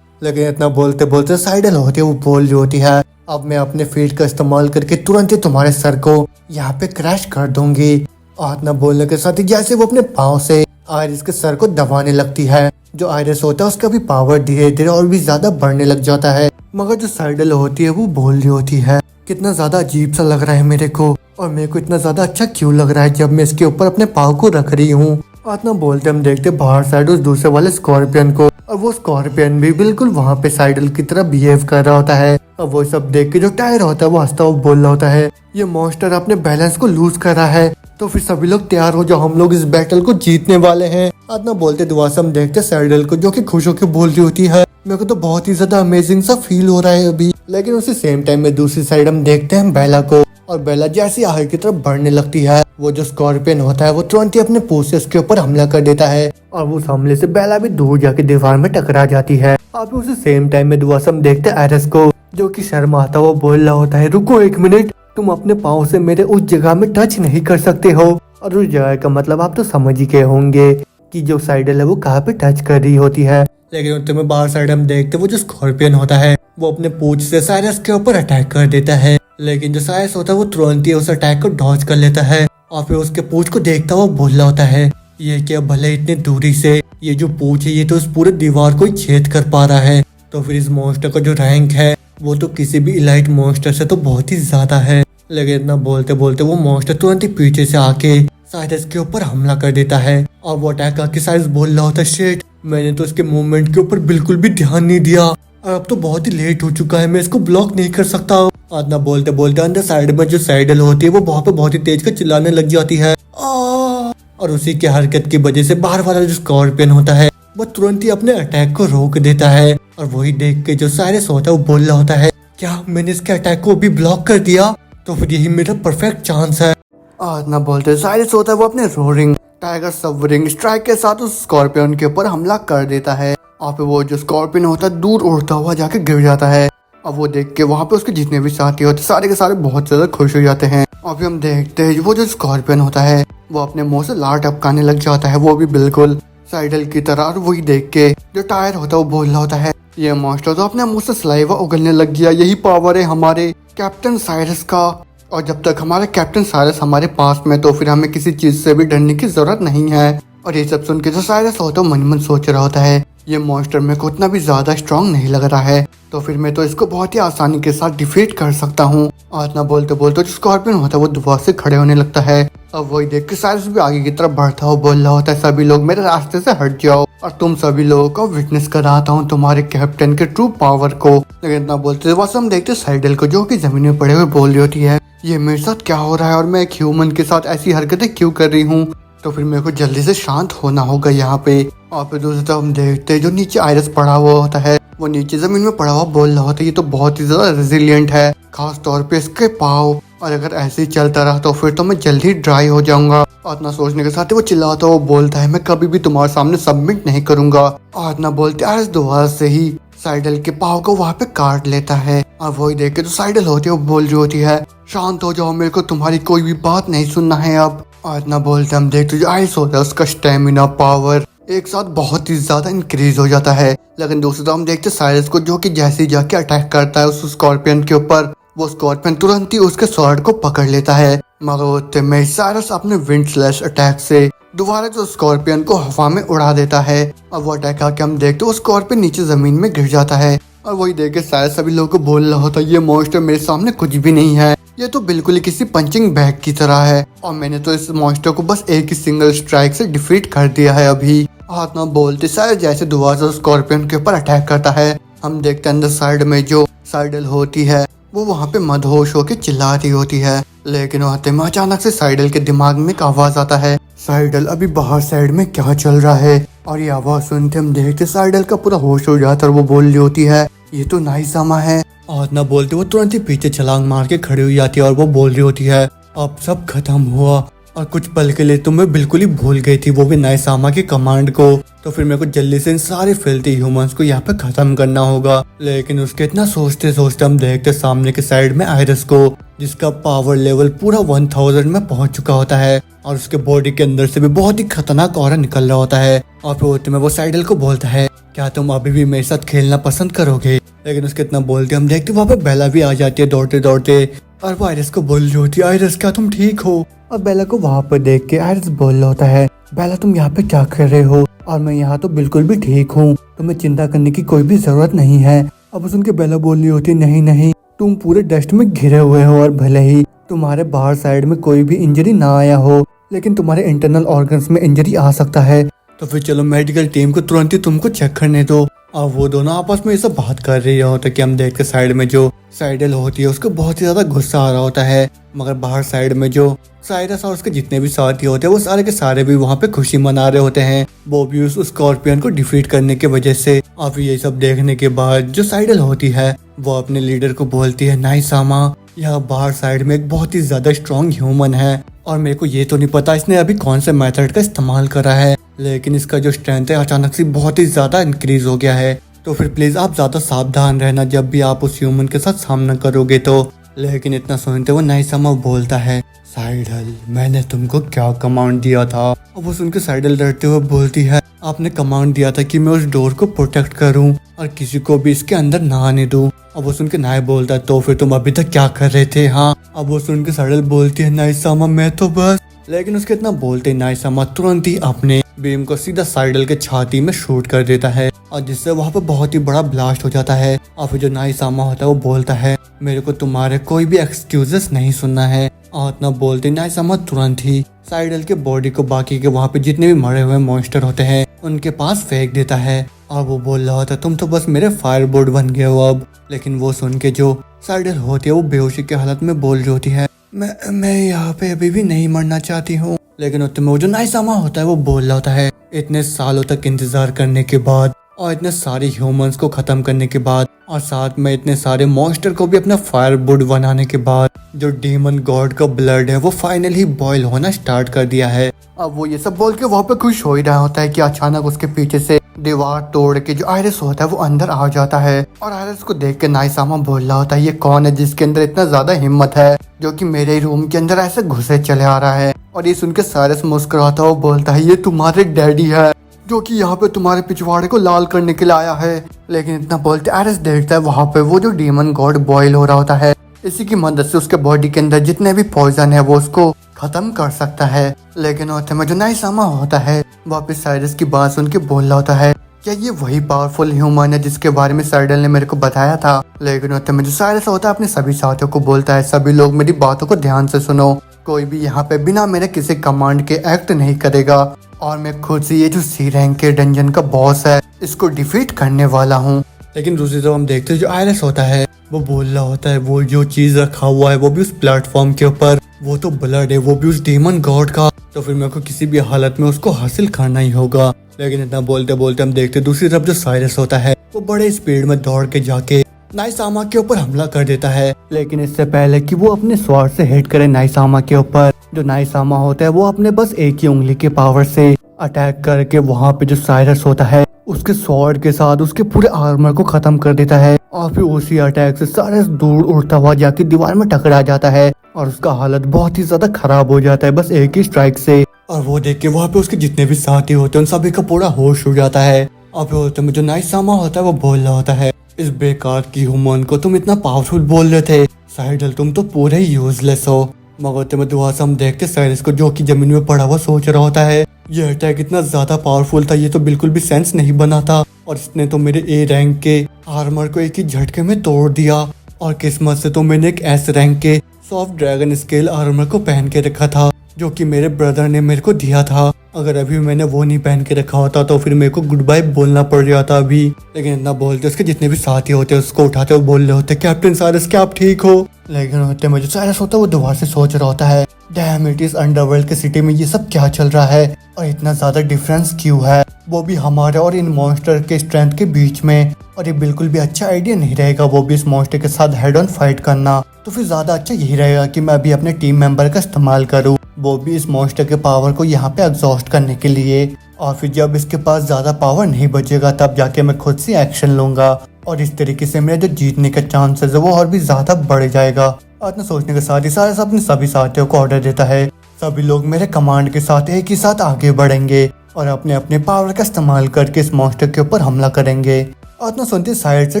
लेकिन इतना बोलते बोलते साइडल होती है वो बोल रही होती है अब मैं अपने फीट का इस्तेमाल करके तुरंत ही तुम्हारे सर को यहाँ पे क्रैश कर दूंगी। और इतना बोलने के साथ ही जैसे वो अपने पाँव से आयरिस के सर को दबाने लगती है। जो आयरिस होता है उसका भी पावर धीरे धीरे और भी ज्यादा बढ़ने लग जाता है। मगर जो साइडल होती है वो बोल रही होती है, कितना ज्यादा अजीब सा लग रहा है मेरे को, और मेरे को इतना ज्यादा अच्छा क्यों लग रहा है जब मैं इसके ऊपर अपने पाँव को रख रही हूँ। इतना बोलते हम देखते बाहर साइड उस दूसरे वाले स्कॉर्पियन को, और वो स्कॉर्पियन भी बिल्कुल वहाँ पे साइडल की तरह बिहेव कर रहा होता है। और वो सब देख के जो टायर होता है वो हंसता हुआ बोल रहा होता है, ये मॉन्स्टर अपने बैलेंस को लूज कर रहा है, तो फिर सभी लोग तैयार हो जाओ, हम लोग इस बैटल को जीतने वाले हैं। इतना बोलते दुआ से हम देखते साइडल को जो कि खुश होकर बोल रही होती है, मेरे को तो बहुत ही ज्यादा अमेजिंग सा फील हो रहा है अभी। लेकिन उसी सेम टाइम में दूसरी साइड हम देखते हैं बेला को, और बेला जैसी आगे की तरफ बढ़ने लगती है, वो जो स्कॉर्पियन होता है वो तुरंत ही अपने पूंछ से उसके ऊपर हमला कर देता है, और उस हमले से बेला भी दूर जाके दीवार में टकरा जाती है। और उसी सेम टाइम में दुआ से हम देखते हैं आयरिस को, जो कि शर्माता हुआ बोल रहा होता है, रुको एक मिनट, तुम अपने पाँव से मेरे उस जगह में टच नहीं कर सकते हो। और उस जगह का मतलब आप तो समझ ही गए होंगे कि जो साइडल है वो कहाँ पे टच कर रही होती है। लेकिन उतने में बाहर साइड हम देखते वो जो स्कॉर्पियन होता है वो अपने पूंछ से साइरस के ऊपर अटैक कर देता है। लेकिन जो साइरस होता है वो तुरंत ही उस अटैक को डॉज कर लेता है, और फिर उसके पूंछ को देखता हुआ बोल रहा होता है, ये क्या भले इतने दूरी से ये जो पूंछ है ये तो इस पूरे दीवार को ही छेद कर पा रहा है, तो फिर इस मॉन्स्टर का जो रैंक है वो तो किसी भी इलाइट मॉन्स्टर से तो बहुत ही ज्यादा है। लेकिन इतना बोलते बोलते वो मॉन्स्टर तुरंत ही पीछे से आके साइरस के ऊपर हमला कर देता है, और वो अटैक आके साइरस बोल रहा होता है, शिट, मैंने तो इसके मूवमेंट के ऊपर बिल्कुल भी ध्यान नहीं दिया, और अब तो बहुत ही लेट हो चुका है, मैं इसको ब्लॉक नहीं कर सकता। इतना बोलते बोलते अंदर साइड में जो साइडल होती है वो वहाँ पे बहुत ही तेज कर चिल्लाने लग जाती है, और उसी की हरकत की वजह से बाहर वाला जो स्कॉर्पियन होता है वो तुरंत ही अपने अटैक को रोक देता है। और वही देख के जो साइरस होता है वो बोल रहा होता है, क्या मैंने इसके अटैक को भी ब्लॉक कर दिया, तो फिर यही मेरा परफेक्ट चांस है। इतना बोलते साइरस होता है वो अपने रोरिंग टाइगर सबरिंग स्ट्राइक के साथ उस स्कॉर्पियन के ऊपर हमला कर देता है, और फिर वो जो स्कॉर्पियन होता है दूर उड़ता हुआ जाके गिर जाता है। अब वो देख के वहाँ पे उसके जितने भी साथी होते सारे के सारे बहुत ज्यादा खुश हो जाते हैं। और फिर हम देखते हैं वो जो स्कॉर्पियन होता है वो अपने मुंह से लार टपकाने लग जाता है, वो भी बिल्कुल साइडल की तरह। और वही देख के जो टायर होता है वो बोल रहा होता है, ये मॉन्स्टर तो अपने मुंह से सलाइवा उगलने लग गया, यही पावर है हमारे कैप्टन साइरस का, और जब तक हमारे कैप्टन साइरस हमारे पास में तो फिर हमें किसी चीज से भी डरने की जरूरत नहीं है। और ये सब सुन के जो साइरस होता है मन मन सोच रहा होता है, ये मॉन्स्टर मेरे को उतना भी ज्यादा स्ट्रांग नहीं लग रहा है, तो फिर मैं तो इसको बहुत ही आसानी के साथ डिफीट कर सकता हूँ। और इतना बोलते बोलते जो स्कॉर्पियन होता है वो दोबारा से खड़े होने लगता है। अब वही देख के साइरस भी आगे की तरफ बढ़ता हुआ बोल रहा होता है, सभी लोग मेरे रास्ते से हट जाओ, और तुम सभी लोगों को विटनेस कराता हूँ तुम्हारे कैप्टन के ट्रू पावर को। लेकिन इतना बोलते बस हम देखते साइडल को जो कि जमीन में पड़े हुए बोल रही होती है, ये मेरे साथ क्या हो रहा है और मैं एक ह्यूमन के साथ ऐसी हरकतें क्यों कर रही हूँ, तो फिर मेरे को जल्दी से शांत होना होगा यहाँ पे। और फिर दूसरी तरफ हम देखते हैं जो नीचे आयरस पड़ा हुआ होता है वो नीचे जमीन में पड़ा हुआ बोल रहा होता है, ये तो बहुत ही ज्यादा रेजिलियंट है, खास तौर पे इसके पाँव, और अगर ऐसे ही चलता रहा तो फिर तो मैं जल्दी ड्राई हो जाऊंगा। और इतना सोचने के साथ वो चिल्लाता हुआ बोलता है, मैं कभी भी तुम्हारे सामने सबमिट नहीं करूंगा। और इतना बोलते आयरस दोबारा से ही साइडल के पाँव को वहाँ पे काट लेता है। और वही देख के जो साइडल होती है वो बोल रही होती है, शांत हो जाओ, मेरे को तुम्हारी कोई भी बात नहीं सुनना है अब। और इतना बोलते हम देखते जो आइस होता है उसका स्टेमिना पावर एक साथ बहुत ही ज्यादा इंक्रीज हो जाता है। लेकिन दूसरी तरफ हम देखते साइरस को जो कि जैसे ही जाके अटैक करता है उस स्कॉर्पियन के ऊपर, वो स्कॉर्पियन तुरंत ही उसके स्वॉर्ड को पकड़ लेता है, मगर उतने में साइरस अपने विंड स्लैश अटैक से दोबारा जो स्कॉर्पियन को हवा में उड़ा देता है। अब वो अटैक आके हम देखते वो स्कॉर्पियन नीचे जमीन में गिर जाता है। और वही देख के साइरस सभी लोगों को बोल रहा होता है, ये मॉन्स्टर मेरे सामने कुछ भी नहीं है, ये तो बिल्कुल ही किसी पंचिंग बैग की तरह है, और मैंने तो इस मॉन्स्टर को बस एक ही सिंगल स्ट्राइक से डिफीट कर दिया है अभी। हाथ ना बोलते साइरस जैसे दोबारा से स्कॉर्पियन के ऊपर अटैक करता है। हम देखते हैं अंदर साइड में जो साइडल होती है वो वहाँ पे मदहोश होकर चिल्ला रही होती है। लेकिन वहाँ में अचानक से साइडल के दिमाग में एक आवाज आता है, साइडल अभी बाहर साइड में क्या चल रहा है। और ये आवाज सुनते हम देखते साइडल का पूरा होश हो जाता है और वो बोल रही होती है, ये तो नाइसामा है। और ना बोलते वो तुरंत ही पीछे छलांग मार के खड़ी हुई जाती है और वो बोल रही होती है, अब सब खत्म हुआ, और कुछ पल के लिए तो मैं बिल्कुल ही भूल गई थी वो भी नाइसामा की कमांड को, तो फिर मेरे को जल्दी से इन सारे फिल्थी ह्यूमंस को यहाँ पे खत्म करना होगा। लेकिन उसके इतना सोचते सोचते हम देखते सामने के साइड में आयरस को, जिसका पावर लेवल पूरा 1000 में पहुंच चुका होता है, और उसके बॉडी के अंदर से भी बहुत ही खतरनाक ऑरा निकल रहा होता है। और फिर होते में वो साइडल को बोलता है, क्या तुम अभी भी मेरे साथ खेलना पसंद करोगे। लेकिन उसके इतना बोलते हम देखते वहाँ पे बेला भी आ जाती है दौड़ते दौड़ते, और वो आयरस को बोल रही होती है, आयरस क्या तुम ठीक हो। और बेला को वहाँ पर देख के आयरस बोल रहा होता है, बेला तुम यहाँ पे क्या कर रहे हो? और मैं यहाँ तो बिल्कुल भी ठीक हूँ, तुम्हें चिंता करने की कोई भी जरूरत नहीं है। अब सुन के बेला बोल रही होती नहीं नहीं, तुम पूरे डस्ट में घिरे हुए हो और भले ही तुम्हारे बाहर साइड में कोई भी इंजरी ना आया हो, लेकिन तुम्हारे इंटरनल ऑर्गन्स में इंजरी आ सकता है। तो फिर चलो मेडिकल टीम को तुरंत ही तुमको चेक करने दो। अब वो दोनों आपस में ये सब बात कर रही होता है कि हम देख के साइड में जो साइडल होती है उसको बहुत ही ज्यादा गुस्सा आ रहा होता है, मगर बाहर साइड में जो साइरस और उसके जितने भी साथी होते हैं वो सारे के सारे भी वहाँ पे खुशी मना रहे होते हैं, वो भी उस स्कॉर्पियन को डिफीट करने की वजह से। अब ये सब देखने के बाद जो साइडल होती है वो अपने लीडर को बोलती है, नाइसामा यह बाहर साइड में एक बहुत ही ज्यादा स्ट्रॉन्ग ह्यूमन है और मेरे को ये तो नहीं पता इसने अभी कौन से मेथड का इस्तेमाल करा है, लेकिन इसका जो स्ट्रेंथ है अचानक से बहुत ही ज्यादा इंक्रीज हो गया है। तो फिर प्लीज आप ज्यादा सावधान रहना जब भी आप उस ह्यूमन के साथ सामना करोगे तो। लेकिन इतना सुनते वो नाइसामा बोलता है, साइडल मैंने तुमको क्या कमांड दिया था? अब वो सुनकर साइडल डरते हुए बोलती है, आपने कमांड दिया था कि मैं उस डोर को प्रोटेक्ट करूं और किसी को भी इसके अंदर ना आने दूं। अब वो सुन के नाय बोलता है, तो फिर तुम अभी तक क्या कर रहे थे? हाँ। अब वो सुन के साइडल बोलती है, नाइसामा मैं तो बस। लेकिन उसके इतना बोलते नाइसामा तुरंत ही अपने बीम को सीधा साइडल के छाती में शूट कर देता है और जिससे वहाँ पे बहुत ही बड़ा ब्लास्ट हो जाता है। और फिर जो नाइसामा होता है वो बोलता है, मेरे को तुम्हारे कोई भी एक्सक्यूजेस नहीं सुनना है। और इतना बोलते नाइसामा तुरंत ही साइडल के बॉडी को बाकी के वहाँ पे जितने भी मरे हुए मॉन्स्टर होते हैं उनके पास फेंक देता है। और वो बोल रहा होता है, तुम तो बस मेरे फायरबोर्ड बन गए हो अब। लेकिन वो सुन के जो साइडल होती है वो बेहोशी की हालत में बोल रही होती है, मैं यहाँ पे अभी भी नहीं मरना चाहती हूँ। लेकिन उतने में वो जो नाइसामा होता है वो बोल रहा होता है, इतने सालों तक इंतजार करने के बाद और इतने सारे ह्यूमंस को खत्म करने के बाद और साथ में इतने सारे मॉन्स्टर को भी अपना फायरवुड बनाने के बाद जो डीमन गॉड का ब्लड है वो फाइनली बॉयल होना स्टार्ट कर दिया है। अब वो ये सब बोल के वहाँ पे खुश हो ही रहा होता है कि अचानक उसके पीछे से दीवार तोड़ के जो आयरस होता है वो अंदर आ जाता है। और आयरस को देख के नाइसामा बोल रहा होता है, ये कौन है जिसके अंदर इतना ज्यादा हिम्मत है जो कि मेरे रूम के अंदर ऐसे घुसे चले आ रहा है। और ये सुन के साइरस मुस्कुराता हुआ बोलता है, ये तुम्हारे डैडी है जो कि यहाँ पे तुम्हारे पिछवाड़े को लाल करने के लिए आया है। लेकिन इतना बोलते आयरस देखता है वहाँ पे वो जो डीमन गॉड बॉयल हो रहा होता है, इसी की मदद से उसके बॉडी के अंदर जितने भी पॉइजन है वो उसको खत्म कर सकता है। लेकिन होते में जो नाइसामा होता है वापस साइरस की बात सुन के बोल रहा होता है, क्या ये वही पावरफुल ह्यूमन है जिसके बारे में साइडल ने मेरे को बताया था? लेकिन होते में जो साइरस होता है अपने सभी साथियों को बोलता है, सभी लोग मेरी बातों को ध्यान से सुनो, कोई भी यहाँ पे बिना मेरे किसी कमांड के एक्ट नहीं करेगा और मैं खुद से ये जो सी रैंक के डंजन का बॉस है इसको डिफीट करने वाला हूँ। लेकिन दूसरी तरफ हम देखते हैं जो आयरस होता है वो बोल रहा होता है, वो जो चीज रखा हुआ है वो भी उस प्लेटफॉर्म के ऊपर, वो तो ब्लड है, वो भी उस डीमन गॉड का, तो फिर मेरे को किसी भी हालत में उसको हासिल करना ही होगा। लेकिन इतना बोलते बोलते हम देखते दूसरी तरफ जो साइरस होता है वो बड़े स्पीड में दौड़ के जाके नाइसामा के ऊपर हमला कर देता है। लेकिन इससे पहले कि वो अपने स्वॉर्ड से हिट करे नाइसामा के ऊपर, जो नाइसामा होता है वो अपने बस एक ही उंगली के पावर से अटैक करके वहाँ पे जो साइरस होता है उसके स्वॉर्ड के साथ उसके पूरे आर्मर को खत्म कर देता है। और फिर उसी अटैक से साइरस दूर उड़ता हुआ जाके दीवार में टकरा जाता है और उसका हालत बहुत ही ज्यादा खराब हो जाता है बस एक ही स्ट्राइक से। और वो देख के वहाँ पे उसके जितने भी साथी होते हैं उन सभी का पूरा होश उड़ जाता है। और फिर होते में जो नाइसामा होता है वो बोल रहा होता है, इस बेकार की ह्यूमन को तुम इतना पावरफुल बोल रहे थे, साइडल तुम तो पूरे ही यूजलेस हो। मगर में दुआ से हम देखते साइरस को जो कि जमीन में पड़ा हुआ सोच रहा होता है, ये अटैक इतना ज्यादा पावरफुल था, ये तो बिल्कुल भी सेंस नहीं बना था और इसने तो मेरे ए रैंक के आर्मर को एक ही झटके में तोड़ दिया। और किस्मत से तो मैंने एक एस रैंक के सॉफ्ट ड्रैगन स्केल आर्मर को पहन के रखा था जो कि मेरे ब्रदर ने मेरे को दिया था। अगर अभी मैंने वो नहीं पहन के रखा होता तो फिर मेरे को गुड बाय बोलना पड़ जाता अभी। लेकिन इतना बोलते उसके जितने भी साथी होते उसको उठाते हुए बोल रहे होते, कैप्टन साइरस क्या आप ठीक हो? लेकिन होते में जो साइरस होता है वो दोबारा से सोच रहा होता है, डैम इट इज अंडरवर्ल्ड के सिटी में ये सब क्या चल रहा है और इतना ज्यादा डिफरेंस क्यों है, वो भी हमारे और इन मॉन्स्टर के स्ट्रेंथ के बीच में। और ये बिल्कुल भी अच्छा आइडिया नहीं रहेगा वो भी इस मॉन्स्टर के साथ हेड ऑन फाइट करना। तो फिर ज्यादा अच्छा यही रहेगा कि मैं अभी अपने टीम मेंबर का इस्तेमाल करूँ, वो भी इस मॉन्स्टर के पावर को यहाँ पे एग्जॉस्ट करने के लिए। और फिर जब इसके पास ज्यादा पावर नहीं बचेगा तब जाके मैं खुद से एक्शन लूंगा और इस तरीके से मेरा जो जीतने का चांसेस है वो और भी ज्यादा बढ़ जाएगा। और इतना सोचने के साथ ही सारे अपने सभी साथियों को ऑर्डर देता है, सभी लोग मेरे कमांड के साथ एक ही साथ आगे बढ़ेंगे और अपने अपने पावर का इस्तेमाल करके इस मॉन्स्टर के ऊपर हमला करेंगे। और इतना सुनते साइड से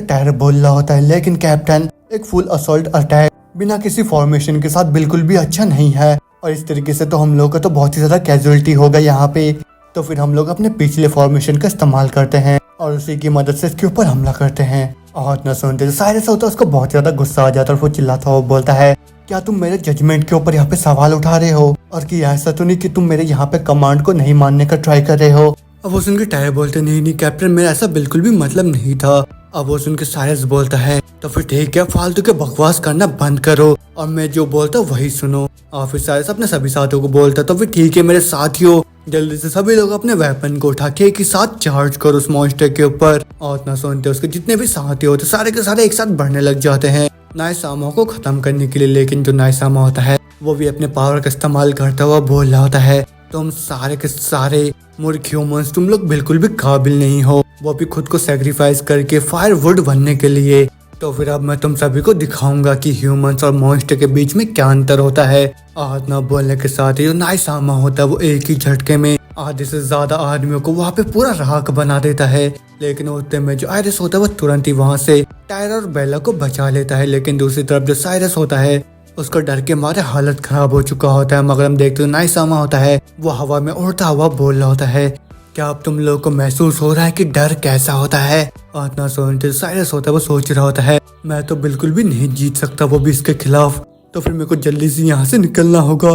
टायर बोल रहा होता है, लेकिन कैप्टन एक फुल असॉल्ट अटैक बिना किसी फॉर्मेशन के साथ बिल्कुल भी अच्छा नहीं है, और इस तरीके से तो हम लोग का तो बहुत ही ज़्यादा कैजुअलिटी होगा यहाँ पे। तो फिर हम लोग अपने पिछले फॉर्मेशन का इस्तेमाल करते हैं और उसी की मदद से इसके ऊपर हमला करते हैं। और न सुनते जो साइरस होता है उसको बहुत ज़्यादा गुस्सा आ जाता है और वो चिल्लाता हुआ बोलता है, क्या तुम मेरे जजमेंट के ऊपर यहाँ पे सवाल उठा रहे हो, और कि ऐसा तो नहीं कि तुम मेरे यहाँ पे कमांड को नहीं मानने का ट्राई कर रहे हो। अब वो सुन के टायर बोलते, नहीं कैप्टन, मेरा ऐसा बिल्कुल भी मतलब नहीं था। अब वो सुन के साइरस बोलता है, तो फिर ठीक है, फालतू के बकवास करना बंद करो और मैं जो बोलता हूँ वही सुनो। और फिर साइरस अपने सभी साथियों को बोलता, तो फिर ठीक है मेरे साथियों, जल्दी से सभी लोग अपने वेपन को उठा के एक ही साथ चार्ज करो उस मॉन्स्टर के ऊपर। और ना सुनते उसके जितने भी साथी होते सारे के सारे एक साथ बढ़ने लग जाते हैं नाइसामा को खत्म करने के लिए। लेकिन जो नाइसामा होता है वो भी अपने पावर का इस्तेमाल करता हुआ बोल रहा होता है, तुम सारे के सारे मूर्ख ह्यूमंस, तुम लोग बिल्कुल भी काबिल नहीं हो, वो भी खुद को सेक्रीफाइस करके फायरवुड बनने के लिए। तो फिर अब मैं तुम सभी को दिखाऊंगा कि ह्यूमंस और मॉन्स्टर के बीच में क्या अंतर होता है। आदना बोलने के साथ ही जो नाइसामा होता है वो एक ही झटके में आधे से ज्यादा आदमियों को वहाँ पे पूरा राख बना देता है। लेकिन उतने में जो आयरस होता है वो तुरंत ही वहाँ से टायर और बेला को बचा लेता है। लेकिन दूसरी तरफ जो साइरस होता है उसका डर के मारे हालत खराब हो चुका होता है। मगर हम देखते हैं नाइसामा होता है वो हवा में उड़ता हुआ बोल रहा होता है, क्या अब तुम लोगों को महसूस हो रहा है कि डर कैसा होता है। आतना सोचते साइरस होता है वो सोच रहा होता है, मैं तो बिल्कुल भी नहीं जीत सकता, वो भी इसके खिलाफ, तो फिर मेरे को जल्दी से यहाँ से निकलना होगा।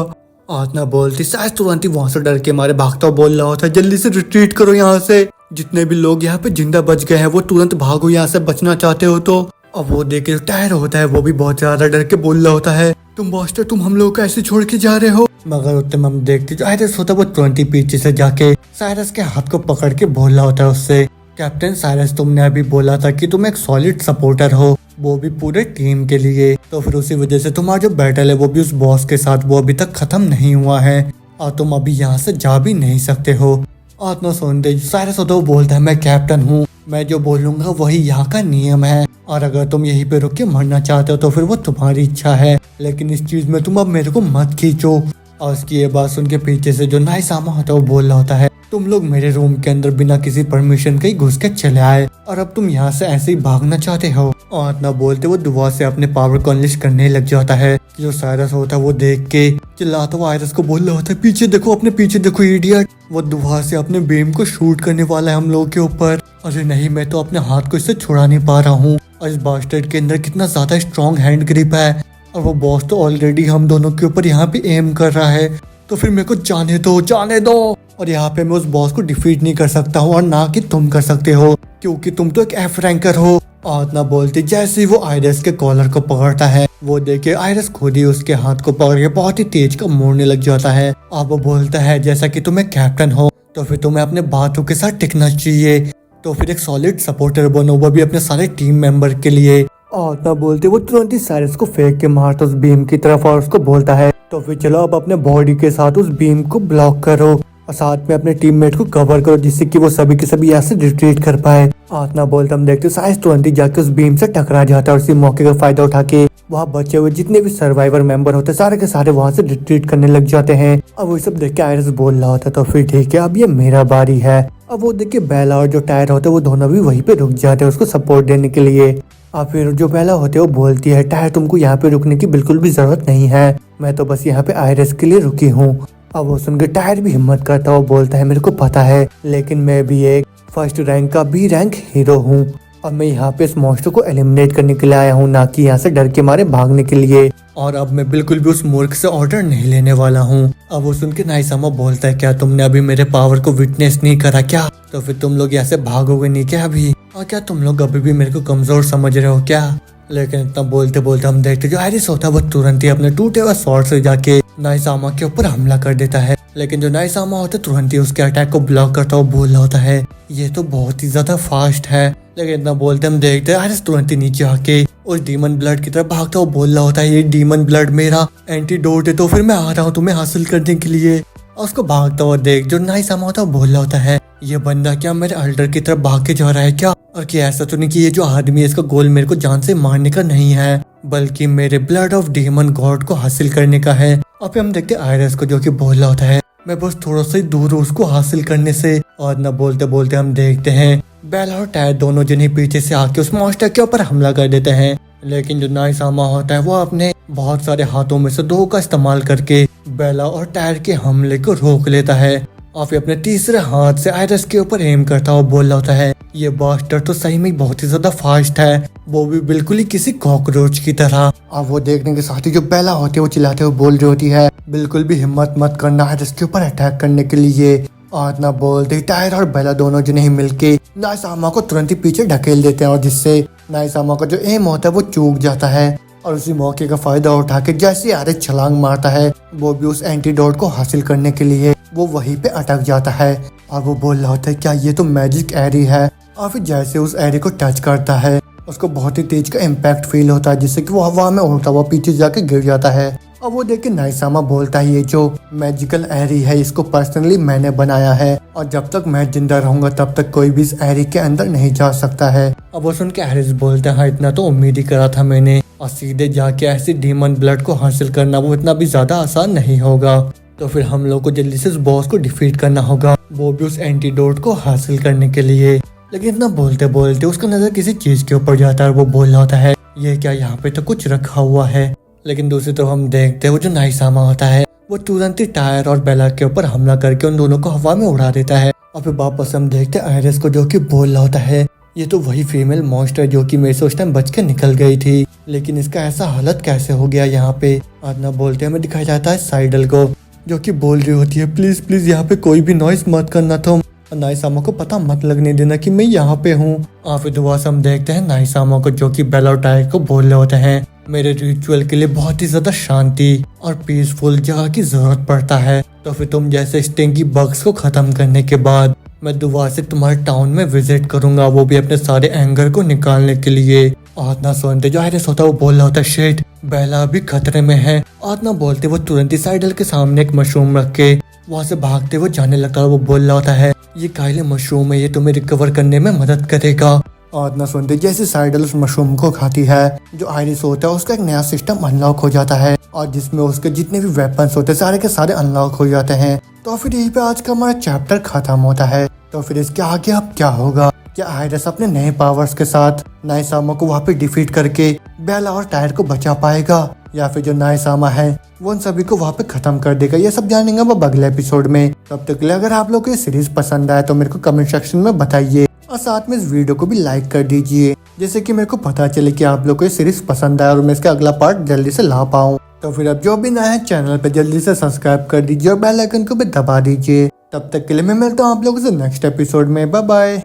आतना बोलती साइरस तुरंत ही वहाँ से डर के मारे भागता हुआ बोल रहा होता है, जल्दी से रिट्रीट करो यहाँ से, जितने भी लोग यहाँ पे जिंदा बच गए हैं वो तुरंत भागो यहाँ से, बचना चाहते हो तो। अब वो देखे टायर होता है वो भी बहुत ज्यादा डर के बोल रहा होता है, तुम बॉस्टर, तुम हम लोग को ऐसे छोड़ के जा रहे हो। मगर उतने में हम देखते जो आयरस होता है वो तुरंत ही पीछे से जाके साइरस के हाथ को पकड़ के बोल रहा होता है उससे, कैप्टन साइरस, तुमने अभी बोला था कि तुम एक सॉलिड सपोर्टर हो, वो भी पूरे टीम के लिए, तो फिर उसी वजह से तुम्हारा जो बैटल है वो भी उस बॉस के साथ वो अभी तक खत्म नहीं हुआ है और तुम अभी यहाँ से जा भी नहीं सकते हो। आत्मा सुनते साइरस होता है वो बोलता है, मैं कैप्टन हूँ, मैं जो बोलूंगा वही यहाँ का नियम है, और अगर तुम यहीं पे रुक के मरना चाहते हो तो फिर वो तुम्हारी इच्छा है, लेकिन इस चीज में तुम अब मेरे को मत खींचो। और उसकी ये बात सुन के पीछे से जो नाइसामा होता है वो बोल रहा होता है, तुम लोग मेरे रूम के अंदर बिना किसी परमिशन के ही घुस के चले आए और अब तुम यहाँ से ऐसे ही भागना चाहते हो। और इतना बोलते वो दुआ से अपने पावर को अनलिश करने लग जाता है। जो साइरस होता है वो देख के चिल्लाता हुआ आयरस को बोल रहा होता है, पीछे देखो, अपने पीछे देखो इडियट, वो दुआ से अपने बीम को शूट करने वाला है हम लोगों के ऊपर। अरे नहीं, मैं तो अपने हाथ को इससे छुड़ा नहीं पा रहा हूँ, और इस बास्टर्ड के अंदर कितना ज्यादा स्ट्रॉन्ग हैंड ग्रिप है, और वो बॉस तो ऑलरेडी हम दोनों के ऊपर यहाँ पे एम कर रहा है, तो फिर मेरे को जाने दो, जाने दो। और यहाँ पे मैं उस बॉस को डिफीट नहीं कर सकता हूँ, और ना कि तुम कर सकते हो, क्योंकि तुम तो एक एफ रैंकर हो। और ना बोलते जैसे ही वो आयरस के कॉलर को पकड़ता है, वो देखे आयरस खुद ही उसके हाथ को पकड़ के बहुत ही तेज का मोड़ने लग जाता है। अब वो बोलता है, जैसा कि तुम एक कैप्टन हो तो फिर तुम्हें अपने बातों के साथ टिकना चाहिए, तो फिर एक सॉलिड सपोर्टर बनो, वो भी अपने सारे टीम मेंबर के लिए। और ना बोलते वो तुरंत ही साइरस को फेंक के मारता उस बीम की तरफ, और उसको बोलता है, तो फिर चलो अब अपने बॉडी के साथ उस बीम को ब्लॉक करो और साथ में अपने टीममेट को कवर करो, जिससे कि वो सभी के सभी यहाँ से रिट्रीट कर पाए। आतना बोलते हम देखते साइरस तुरंत ही जाके उस बीम से टकरा जाता है, और उसी मौके का फायदा उठा के वहाँ बचे हुए जितने भी सर्वाइवर मेंबर होते सारे के सारे वहाँ से रिट्रीट करने लग जाते हैं। अब वो सब देख के आयरस बोल रहा होता है, तो फिर ठीक है, अब ये मेरा बारी है। अब वो देख के बेला और जो टायर होते हैं वो दोनों भी वहीं पे रुक जाते हैं उसको सपोर्ट देने के लिए। और फिर जो बेला होते हैं वो बोलती है, टायर तुमको यहाँ पे रुकने की बिल्कुल भी जरूरत नहीं है, मैं तो बस यहाँ पे आयरस के लिए रुकी हूँ। अब वो सुनकर टायर भी हिम्मत करता हुआ बोलता है, मेरे को पता है, लेकिन मैं भी एक फर्स्ट रैंक का बी रैंक हीरो हूँ, और मैं यहाँ पे इस मॉन्स्टर को एलिमिनेट करने के लिए आया हूँ, ना कि यहाँ से डर के मारे भागने के लिए, और अब मैं बिल्कुल भी उस मूर्ख से ऑर्डर नहीं लेने वाला हूँ। अब वो सुन के नाइसामा बोलता है, क्या तुमने अभी मेरे पावर को विटनेस नहीं करा क्या, तो फिर तुम लोग यहाँ से भागोगे नहीं क्या अभी, और क्या तुम लोग अभी भी मेरे को कमजोर समझ रहे हो क्या। लेकिन इतना बोलते बोलते हम देखते जो आयरिस होता है वो तुरंत ही अपने टूटे हुए स्वॉर्ड से जाके नाइसामा के ऊपर हमला कर देता है। लेकिन जो नाइसामा होता है तुरंत ही उसके अटैक को ब्लॉक करता हुआ बोल रहा होता है, ये तो बहुत ही ज्यादा फास्ट है। लेकिन इतना बोलते हम देखते हैं आयरिस तुरंत ही नीचे आके उस डीमन ब्लड की तरफ भागता हुआ बोल रहा होता है, ये डीमन ब्लड मेरा एंटीडोट है, तो फिर मैं आ रहा हूँ तुम्हें हासिल करने के लिए। और उसको भागता हुआ देख जो नाइसामा होता है बोल रहा होता है, ये बंदा क्या मेरे अल्टर की तरफ भाग के जा रहा है क्या, और क्या ऐसा तो नहीं कि ये जो आदमी है इसका गोल मेरे को जान से मारने का नहीं है, बल्कि मेरे ब्लड ऑफ डीमन गॉड को हासिल करने का है। और फिर हम देखते हैं आयरस को जो कि बोल रहा होता है, मैं बस थोड़ा सा ही दूर हूँ उसको हासिल करने से। और न बोलते बोलते हम देखते हैं बेला और टायर दोनों जने पीछे से आके उस मॉन्स्टर के ऊपर हमला कर देते हैं। लेकिन जो नाइसामा होता है वो अपने बहुत सारे हाथों में से दो का इस्तेमाल करके बेला और टायर के हमले को रोक लेता है और फिर अपने तीसरे हाथ से आयरस के ऊपर एम करता हुआ बोल रहा होता है, ये बास्टर तो सही में बहुत ही ज्यादा फास्ट है, वो भी बिल्कुल ही किसी कॉकरोच की तरह। अब वो देखने के साथ ही जो बेला होती है वो चिल्लाते हुए बोल रही होती है, बिल्कुल भी हिम्मत मत करना आयरस के ऊपर अटैक करने के लिए। और ना बोलते टायर और बेला दोनों जने ही मिलके नाइसामा को तुरंत ही पीछे ढकेल देते हैं और जिससे नाइसामा का जो एम होता है वो चूक जाता है। और उसी मौके का फायदा उठा के जैसे आयरस छलांग मारता है वो भी उस एंटीडोट को हासिल करने के लिए वो वहीं पे अटक जाता है और वो बोल रहा होता है क्या ये तो मैजिक एरी है। और फिर जैसे उस एरी को टच करता है उसको बहुत ही तेज का इम्पैक्ट फील होता है जिससे कि वो हवा में उड़ता हुआ पीछे जाके गिर जाता है। और वो देख के नाइसामा बोलता है, ये जो मैजिकल एरी है इसको पर्सनली मैंने बनाया है और जब तक मैं जिंदा रहूंगा तब तक कोई भी इस एरी के अंदर नहीं जा सकता है। अब वो सुन के एरिस बोलते हैं, हाँ इतना तो उम्मीद ही करा था मैंने, और सीधे जाके ऐसी डीमन ब्लड को हासिल करना वो इतना भी ज्यादा आसान नहीं होगा। तो फिर हम लोग को जल्दी से उस बॉस को डिफीट करना होगा, वो भी उस एंटीडोट को हासिल करने के लिए। लेकिन इतना बोलते बोलते उसका नजर किसी चीज के ऊपर जाता है और वो बोल रहा होता है, ये क्या यहाँ पे तो कुछ रखा हुआ है। लेकिन दूसरी तरफ हम देखते हैं वो जो नाइसामा होता है वो तुरंत ही टायर और बेला के ऊपर हमला करके उन दोनों को हवा में उड़ा देता है। और फिर वापस हम देखते हैं आयरस को जो कि बोल रहा होता है, ये तो वही फीमेल मॉन्स्टर जो कि मेरे से उस टाइम बच के निकल गई थी, लेकिन इसका ऐसा हालत कैसे हो गया यहाँ पे। आदना बोलते हमें दिखाया जाता है साइडल को जो कि बोल रही होती है, प्लीज प्लीज यहाँ पे कोई भी नॉइस मत करना तुम, नाइसामा को पता मत लगने देना कि मैं यहाँ पे हूँ। और फिर दोबारा से हम देखते हैं नाइसामा को जो कि बेला और टायर को बोल रहे होते हैं, मेरे रिचुअल के लिए बहुत ही ज्यादा शांति और पीसफुल जगह की जरूरत पड़ता है, तो फिर तुम जैसे स्टिंकी बग्स को खत्म करने के बाद मैं दोबारा से तुम्हारे टाउन में विजिट करूंगा, वो भी अपने सारे एंगर को निकालने के लिए। आतना सुनते जो आयरस होता है वो बोल रहा होता है, शेट बेला भी खतरे में है। आतना बोलते वो तुरंत ही साइडल के सामने एक मशरूम रख के वहाँ से भागते हुए जाने लगता है। वो बोल रहा होता है, ये काइले मशरूम है, ये तुम्हें रिकवर करने में मदद करेगा। और ना सुनते जैसे साइडल उस मशरूम को खाती है जो आयरिस होता है उसका एक नया सिस्टम अनलॉक हो जाता है और जिसमें उसके जितने भी वेपन्स होते हैं सारे के सारे अनलॉक हो जाते हैं। तो फिर यहीं पे आज का हमारा चैप्टर खत्म होता है। तो फिर इसके आगे अब क्या होगा, क्या आयरिस अपने नए पावर्स के साथ नाइसामा को वहाँ पे डिफीट करके बेला और टायर को बचा पाएगा, या फिर जो नाइसामा है वो उन सभी को वहाँ पे खत्म कर देगा, ये सब जानेंगे वो अगले एपिसोड में। तब तक के लिए अगर आप लोग को ये सीरीज पसंद आए तो मेरे को कमेंट सेक्शन में बताइए और साथ में इस वीडियो को भी लाइक कर दीजिए जिससे कि मेरे को पता चले कि आप लोग को ये सीरीज पसंद आए और मैं इसका अगला पार्ट जल्दी से ला पाऊँ। तो फिर अब जो भी नया है चैनल पे जल्दी से सब्सक्राइब कर दीजिए और बेल आइकन को भी दबा दीजिए। तब तक के लिए मैं मिलता हूँ आप लोगों से नेक्स्ट एपिसोड में। Bye bye.